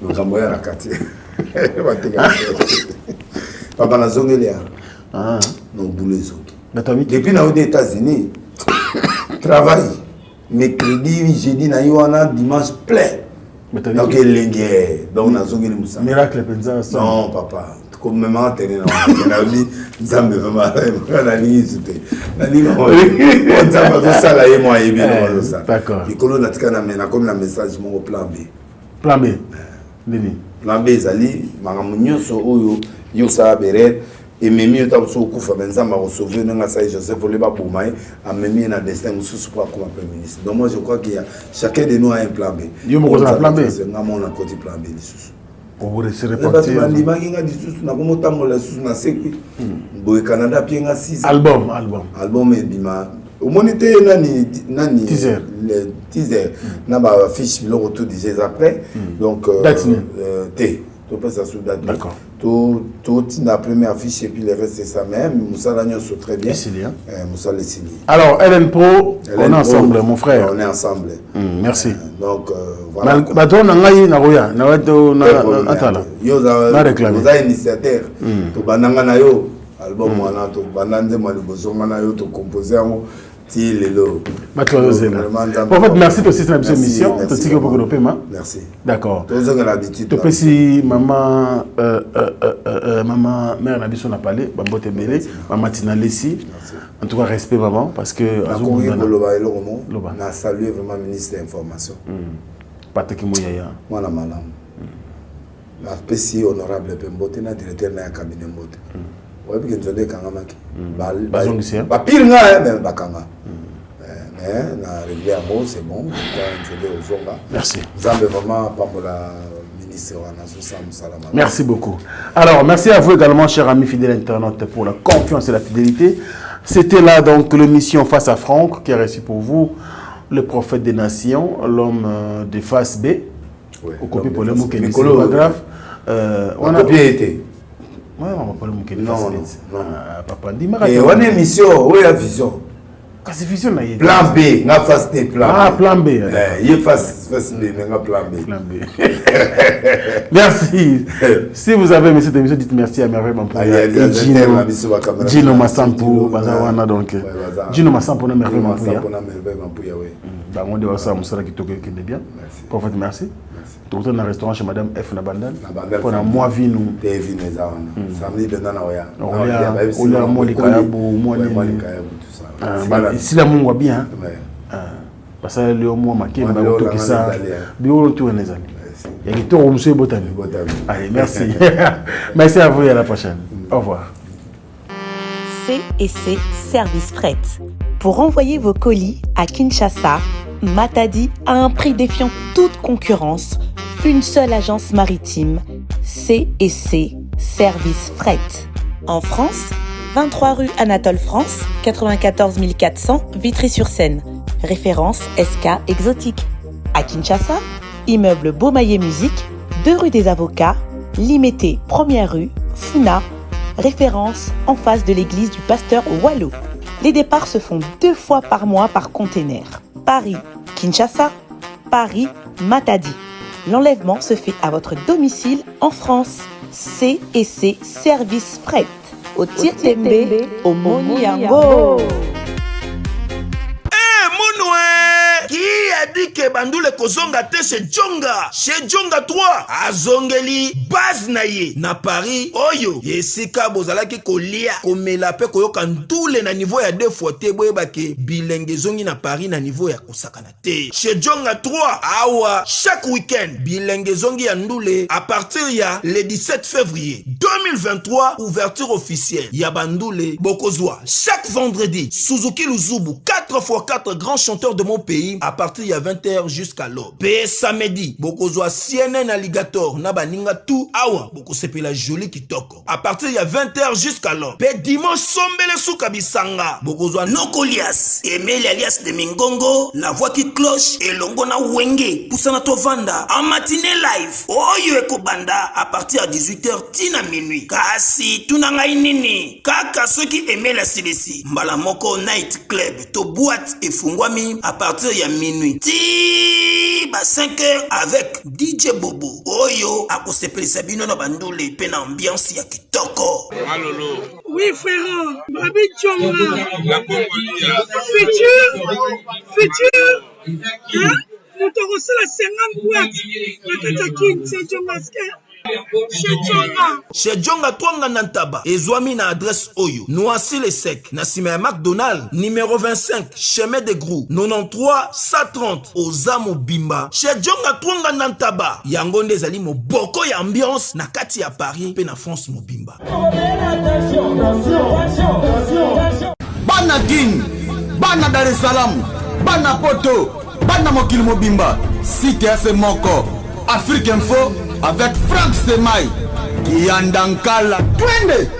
Ngambo ya rakati. Batika. Papa na zongelia. No boulot zongi. Depuis na aux États-Unis. Travail. Mercredi, jeudi na yoana dimanche plein. Donc lengue. Donc na zongeli musala. Miracle penza. Non papa. Comme maman tenait dans vie, ça me fait mal. La ligne c'était. La ligne on ça va ça là et moi et bien ça. D'accord. Et quand on a tkana comme la message mon plan B. Plan B. Nini. Plan B zali magamunyo so oyo yo sa beret et memi yo ta so kufa benza ma sauver nga sa Joseph Oleba Boumai a memi na destin mususu pour comme premier ministre. Donc moi je crois qu'il y a chacun de nous a un plan B. Yo mo ko plan B. Nga mo na côté plan B lisusu. Pour se répartir. Canada pienga 6 album et bima au monité nani teaser na ba fiche le retour des jours après donc t to pas ça sous date d'accord tout la première affiche et puis le reste c'est ça même Moussa Lagnon sont très bien Moussa Lessini. Alors Hélène Pro on est ensemble mon frère on est ensemble merci donc voilà bateau na ngai na roya na wato na atala yo za initiateur to bananga na yo album wana to bananze maliboso na yo to composer en tilelo bateau zela en fait merci aussi cette émission to tiki beaucoup de paiement merci d'accord to zonga l'habitude to pesi maman mère na biso na parler bambote belé maman Tina Lessi en tout cas respect maman parce que na saluer vraiment ministre de l'information Patrick Mouyaya mwana malamu na pesi honorable Pembote na directeur na cabinet Mbote ouais puis que nzonde kanga maki ba pire nga même bakanga mais na réglé amour c'est bon nzonde ozonga merci zambe vraiment pambola ministre wana so salama merci beaucoup alors merci à vous également chers amis fidèles internautes pour la confiance et la fidélité. C'était là donc l'émission Face à Franck qui a reçu pour vous le prophète des nations, l'homme de face B. Au copie pour le mot qui est pas grave. On a bien été. Ouais, on va pas le mot qui est non. Papa dit et on a mission, où est la vision? Quasi vision là. Plan B, n'a face des plans. Ah, plan B. Il face B, mais n'a plan B. Plan B. Merci. Si vous avez aimé cette émission, dites merci à Merveille Mampouya et Gino Massampo, Bazawana donc. Gino Massampo na Merveille Mampouya. Bah on doit ça, Moussa qui toque qui est bien. Prophète merci. Tout dans un restaurant chez Madame F Nabandal. Pendant mois vie nous. Des vins samedi de Nanaoya. On a Molika Yabou, ici la mungu bien parce que le mois maqué na bato qui ça bio tout les amis il y a qui tout monsieur Botami allez merci merci à vous et à la prochaine au revoir. C&C Service Fret. Pour envoyer vos colis à Kinshasa, Matadi a un prix défiant toute concurrence, une seule agence maritime, C&C Service Fret. En France, 23 rue Anatole France, 94 400 Vitry-sur-Seine. référence SK Exotique. À Kinshasa, immeuble Beaumaillé Musique, 2 rue des Avocats, Limité, 1er rue, Funa, référence en face de l'église du pasteur Wallo. Les départs se font 2 fois par mois par container. Paris, Kinshasa, Paris, Matadi. L'enlèvement se fait à votre domicile en France. C&C Service Fret. Au Tirtembe, au Moniango. Qui a dit que Bandoule Kozonga te chez Djonga? Chez Djonga 3, Azongeli, base naye, na Paris, Oyo, Yesika Bozalaki kolia, komela pe koyoka ndoule na niveau ya 2 fois te, boyebake, bilenge zongi na Paris na niveau ya kosakana te. Chez Djonga 3, awa, chaque week-end, bilenge zongi ya ndoule, à partir ya le 17 février 2023, ouverture officielle, ya Bandoule, Bokozwa, chaque vendredi, Suzuki Luzubu, 4x4 grands chanteurs de mon pays, à partir de 20h jusqu'à l'aube. Pe samedi, Bokozwa CNN Alligator, Nabaninga tout, awa, Bokosepe la jolie kitoko. À partir de 20h jusqu'à l'aube. Pe dimanche, Sombele Soukabisanga, Bokozwa Nokolias, Emile alias de Mingongo, la voix qui cloche, et Longona Wenge, Poussana Tovanda, en matinée live, Oyo Ekobanda, à partir de 18h, tina minuit. Kasi, Tunangai Nini, Kaka ceux qui aimaient la CDC, Mbalamoko Night Club, to boîte et Fungwami, à partir de minuit. Ti ba 5h avec DJ Bobo. Oyo akosepeli Sabino na Bandoule pena ambiance ya kitoko. Malolo. Oui frère, Babi Djonga. La Congolia. Futur. Hein? Nous te reçons la 50 boîtes. La Katakin, c'est Djonga. Chez Djonga Twanga Nantaba, Ezwami na adresse Oyo, Noisy les Secs, Nassime McDonald, numéro 25, chemin de Grou, 93 130, Ozamo Bimba. Chez Djonga Twanga Nantaba, Yangonde Zali mo boko ya ambiance, na kati ya Paris, pe na France mo Bimba. Bana King, Bana Dar es Salaam, Bana Poto, Bana Mokili Mobimba, CTF Moko, Afrique Info, avec Frank Stemai, qui en Dankala. Twende!